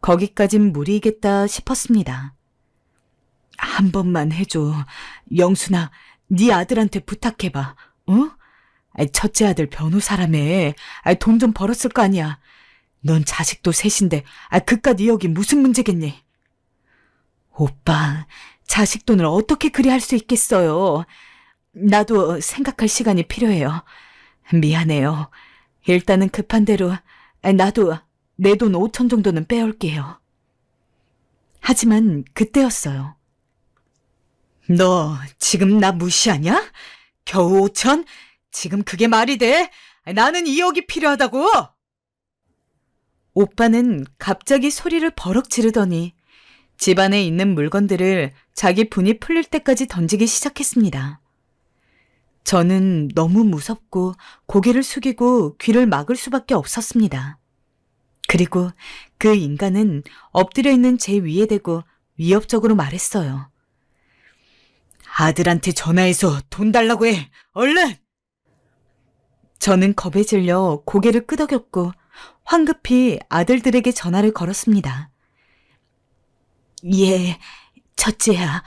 거기까진 무리겠다 싶었습니다. 한 번만 해줘. 영순아, 네 아들한테 부탁해봐. 어? 첫째 아들 변호사라며. 돈 좀 벌었을 거 아니야. 넌 자식도 셋인데 그깟 2억이 무슨 문제겠니? 오빠, 자식 돈을 어떻게 그리 할 수 있겠어요. 나도 생각할 시간이 필요해요. 미안해요. 일단은 급한 대로 나도 내 돈 5천 정도는 빼올게요. 하지만 그때였어요. 너 지금 나 무시하냐? 겨우 5천? 지금 그게 말이 돼? 나는 2억이 필요하다고! 오빠는 갑자기 소리를 버럭 지르더니 집안에 있는 물건들을 자기 분이 풀릴 때까지 던지기 시작했습니다. 저는 너무 무섭고 고개를 숙이고 귀를 막을 수밖에 없었습니다. 그리고 그 인간은 엎드려 있는 제 위에 대고 위협적으로 말했어요. 아들한테 전화해서 돈 달라고 해. 얼른! 저는 겁에 질려 고개를 끄덕였고 황급히 아들들에게 전화를 걸었습니다. 예, 첫째야.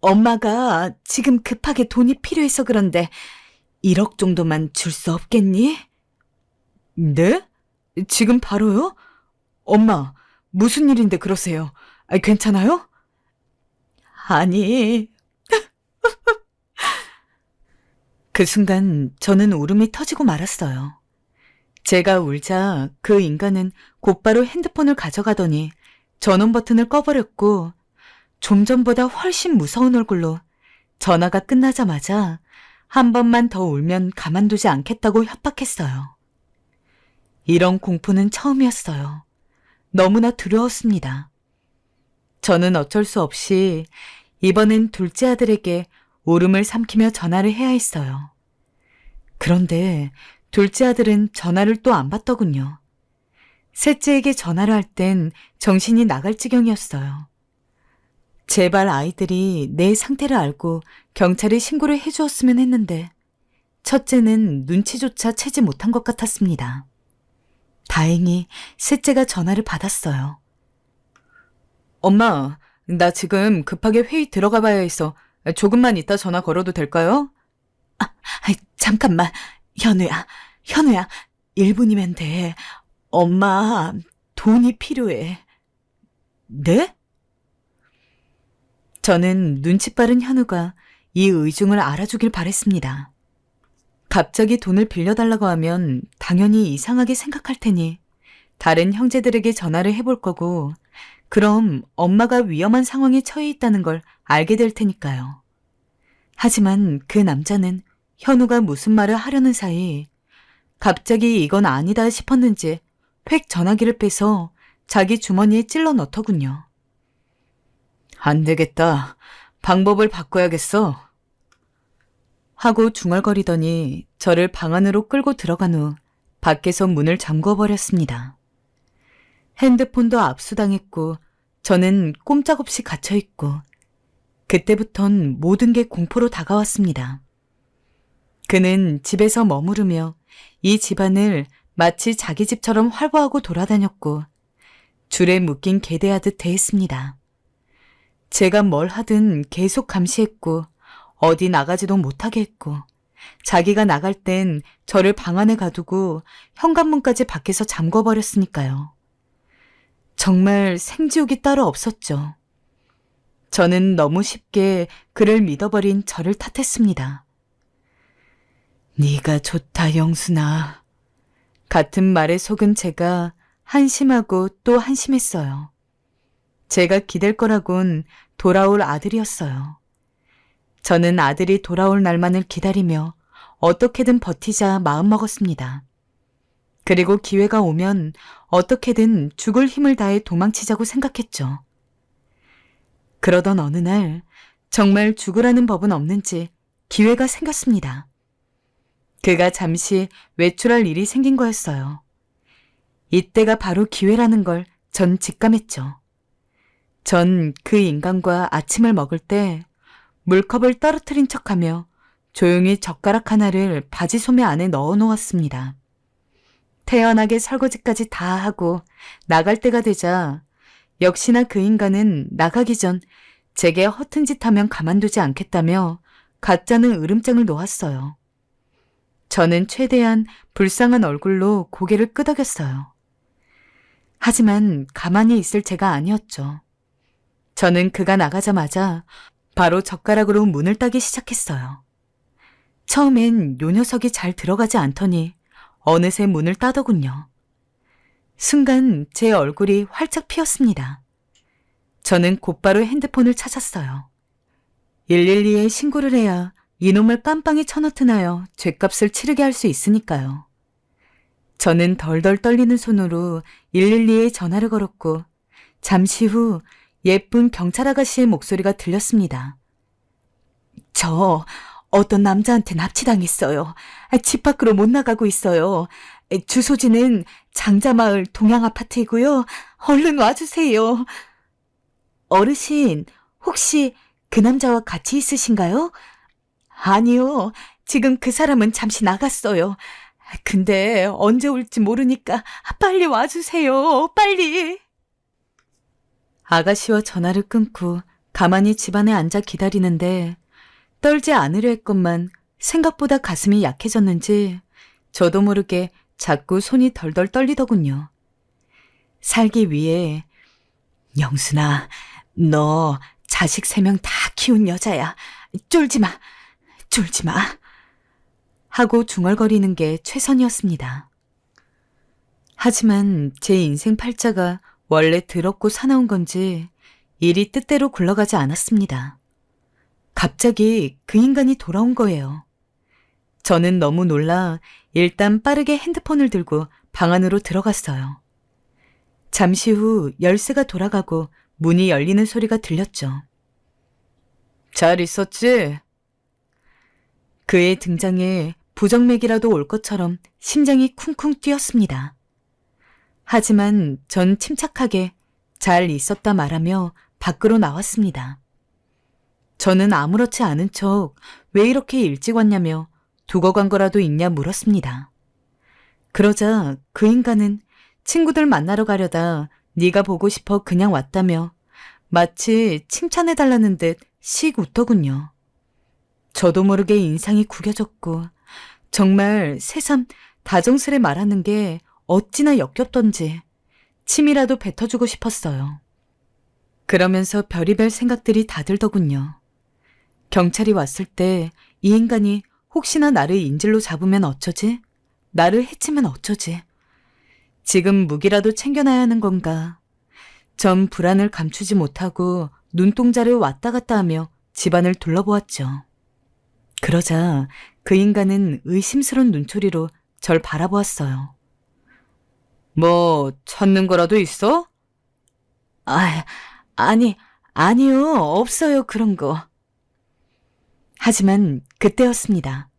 엄마가 지금 급하게 돈이 필요해서 그런데 1억 정도만 줄 수 없겠니? 네? 지금 바로요? 엄마, 무슨 일인데 그러세요? 괜찮아요? 아니. 그 순간 저는 울음이 터지고 말았어요. 제가 울자 그 인간은 곧바로 핸드폰을 가져가더니 전원 버튼을 꺼버렸고 좀 전보다 훨씬 무서운 얼굴로 전화가 끝나자마자 한 번만 더 울면 가만두지 않겠다고 협박했어요. 이런 공포는 처음이었어요. 너무나 두려웠습니다. 저는 어쩔 수 없이 이번엔 둘째 아들에게 울음을 삼키며 전화를 해야 했어요. 그런데 둘째 아들은 전화를 또 안 받더군요. 셋째에게 전화를 할 땐 정신이 나갈 지경이었어요. 제발 아이들이 내 상태를 알고 경찰에 신고를 해주었으면 했는데 첫째는 눈치조차 채지 못한 것 같았습니다. 다행히 셋째가 전화를 받았어요. 엄마, 나 지금 급하게 회의 들어가 봐야 해서 조금만 이따 전화 걸어도 될까요? 잠깐만, 현우야, 1분이면 돼. 엄마, 돈이 필요해. 네? 저는 눈치 빠른 현우가 이 의중을 알아주길 바랬습니다. 갑자기 돈을 빌려달라고 하면 당연히 이상하게 생각할 테니 다른 형제들에게 전화를 해볼 거고 그럼 엄마가 위험한 상황에 처해 있다는 걸 알게 될 테니까요. 하지만 그 남자는 현우가 무슨 말을 하려는 사이 갑자기 이건 아니다 싶었는지 획 전화기를 빼서 자기 주머니에 찔러 넣더군요. 안 되겠다. 방법을 바꿔야겠어. 하고 중얼거리더니 저를 방 안으로 끌고 들어간 후 밖에서 문을 잠궈버렸습니다. 핸드폰도 압수당했고 저는 꼼짝없이 갇혀있고 그때부턴 모든 게 공포로 다가왔습니다. 그는 집에서 머무르며 이 집안을 마치 자기 집처럼 활보하고 돌아다녔고 줄에 묶인 개대하듯 대했습니다. 제가 뭘 하든 계속 감시했고 어디 나가지도 못하게 했고 자기가 나갈 땐 저를 방 안에 가두고 현관문까지 밖에서 잠궈버렸으니까요. 정말 생지옥이 따로 없었죠. 저는 너무 쉽게 그를 믿어버린 저를 탓했습니다. 네가 좋다, 영순아. 같은 말에 속은 제가 한심하고 또 한심했어요. 제가 기댈 거라곤 돌아올 아들이었어요. 저는 아들이 돌아올 날만을 기다리며 어떻게든 버티자 마음먹었습니다. 그리고 기회가 오면 어떻게든 죽을 힘을 다해 도망치자고 생각했죠. 그러던 어느 날 정말 죽으라는 법은 없는지 기회가 생겼습니다. 그가 잠시 외출할 일이 생긴 거였어요. 이때가 바로 기회라는 걸 전 직감했죠. 전 그 인간과 아침을 먹을 때 물컵을 떨어뜨린 척하며 조용히 젓가락 하나를 바지 소매 안에 넣어 놓았습니다. 태연하게 설거지까지 다 하고 나갈 때가 되자 역시나 그 인간은 나가기 전 제게 허튼 짓 하면 가만두지 않겠다며 가짜는 으름장을 놓았어요. 저는 최대한 불쌍한 얼굴로 고개를 끄덕였어요. 하지만 가만히 있을 제가 아니었죠. 저는 그가 나가자마자 바로 젓가락으로 문을 따기 시작했어요. 처음엔 요 녀석이 잘 들어가지 않더니 어느새 문을 따더군요. 순간 제 얼굴이 활짝 피었습니다. 저는 곧바로 핸드폰을 찾았어요. 112에 신고를 해야 이놈을 깜빵에 쳐넣든 하여 죗값을 치르게 할 수 있으니까요. 저는 덜덜 떨리는 손으로 112에 전화를 걸었고 잠시 후 예쁜 경찰 아가씨의 목소리가 들렸습니다. 저 어떤 남자한테 납치당했어요. 집 밖으로 못 나가고 있어요. 주소지는 장자마을 동양아파트이고요. 얼른 와주세요. 어르신, 혹시 그 남자와 같이 있으신가요? 아니요. 지금 그 사람은 잠시 나갔어요. 근데 언제 올지 모르니까 빨리 와주세요. 빨리. 아가씨와 전화를 끊고 가만히 집안에 앉아 기다리는데 떨지 않으려 했건만 생각보다 가슴이 약해졌는지 저도 모르게 자꾸 손이 덜덜 떨리더군요. 살기 위해 영순아, 너 자식 3명 다 키운 여자야. 쫄지 마. 쫄지 마. 하고 중얼거리는 게 최선이었습니다. 하지만 제 인생 팔자가 원래 더럽고 사나운 건지 일이 뜻대로 굴러가지 않았습니다. 갑자기 그 인간이 돌아온 거예요. 저는 너무 놀라 일단 빠르게 핸드폰을 들고 방 안으로 들어갔어요. 잠시 후 열쇠가 돌아가고 문이 열리는 소리가 들렸죠. 잘 있었지? 그의 등장에 부정맥이라도 올 것처럼 심장이 쿵쿵 뛰었습니다. 하지만 전 침착하게 잘 있었다 말하며 밖으로 나왔습니다. 저는 아무렇지 않은 척 왜 이렇게 일찍 왔냐며 두고 간 거라도 있냐 물었습니다. 그러자 그 인간은 친구들 만나러 가려다 네가 보고 싶어 그냥 왔다며 마치 칭찬해달라는 듯 씩 웃더군요. 저도 모르게 인상이 구겨졌고 정말 새삼 다정스레 말하는 게 어찌나 역겹던지 침이라도 뱉어주고 싶었어요. 그러면서 별의별 생각들이 다 들더군요. 경찰이 왔을 때 이 인간이 혹시나 나를 인질로 잡으면 어쩌지? 나를 해치면 어쩌지? 지금 무기라도 챙겨놔야 하는 건가? 전 불안을 감추지 못하고 눈동자를 왔다 갔다 하며 집안을 둘러보았죠. 그러자 그 인간은 의심스러운 눈초리로 절 바라보았어요. 뭐 찾는 거라도 있어? 아니요. 없어요. 그런 거. 하지만 그때였습니다.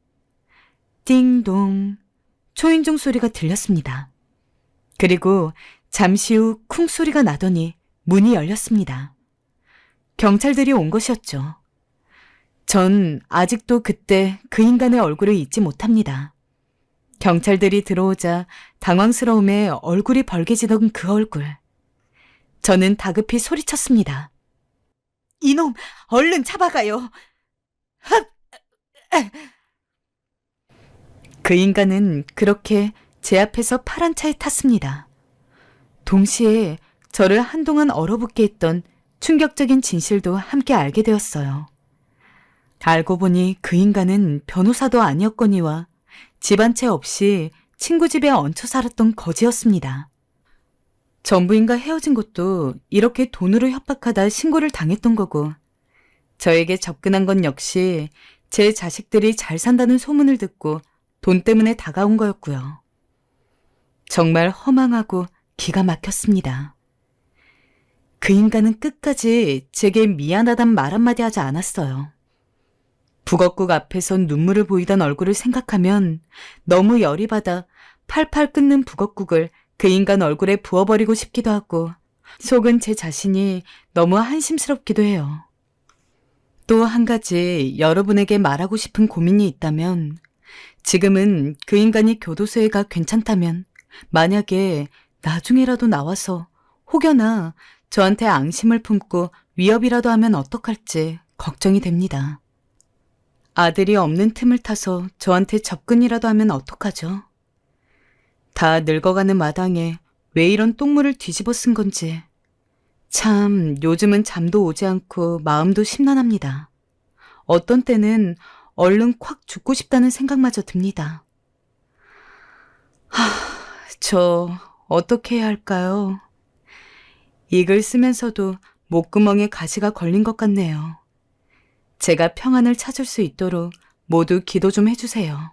띵동 초인종 소리가 들렸습니다. 그리고 잠시 후 쿵 소리가 나더니 문이 열렸습니다. 경찰들이 온 것이었죠. 전 아직도 그때 그 인간의 얼굴을 잊지 못합니다. 경찰들이 들어오자 당황스러움에 얼굴이 벌개지던 그 얼굴. 저는 다급히 소리쳤습니다. 이놈, 얼른 잡아가요. 그 인간은 그렇게 제 앞에서 파란 차에 탔습니다. 동시에 저를 한동안 얼어붙게 했던 충격적인 진실도 함께 알게 되었어요. 알고 보니 그 인간은 변호사도 아니었거니와 집 한 채 없이 친구 집에 얹혀 살았던 거지였습니다. 전부인과 헤어진 것도 이렇게 돈으로 협박하다 신고를 당했던 거고, 저에게 접근한 건 역시 제 자식들이 잘 산다는 소문을 듣고 돈 때문에 다가온 거였고요. 정말 허망하고 기가 막혔습니다. 그 인간은 끝까지 제게 미안하단 말 한마디 하지 않았어요. 북엇국 앞에선 눈물을 보이던 얼굴을 생각하면 너무 열이 받아 팔팔 끓는 북엇국을 그 인간 얼굴에 부어버리고 싶기도 하고 속은 제 자신이 너무 한심스럽기도 해요. 또 한 가지 여러분에게 말하고 싶은 고민이 있다면 지금은 그 인간이 교도소에 가 괜찮다면 만약에 나중에라도 나와서 혹여나 저한테 앙심을 품고 위협이라도 하면 어떡할지 걱정이 됩니다. 아들이 없는 틈을 타서 저한테 접근이라도 하면 어떡하죠? 다 늙어가는 마당에 왜 이런 똥물을 뒤집어 쓴 건지. 참 요즘은 잠도 오지 않고 마음도 심란합니다. 어떤 때는 얼른 콱 죽고 싶다는 생각마저 듭니다. 저 어떻게 해야 할까요? 이 글 쓰면서도 목구멍에 가시가 걸린 것 같네요. 제가 평안을 찾을 수 있도록 모두 기도 좀 해주세요.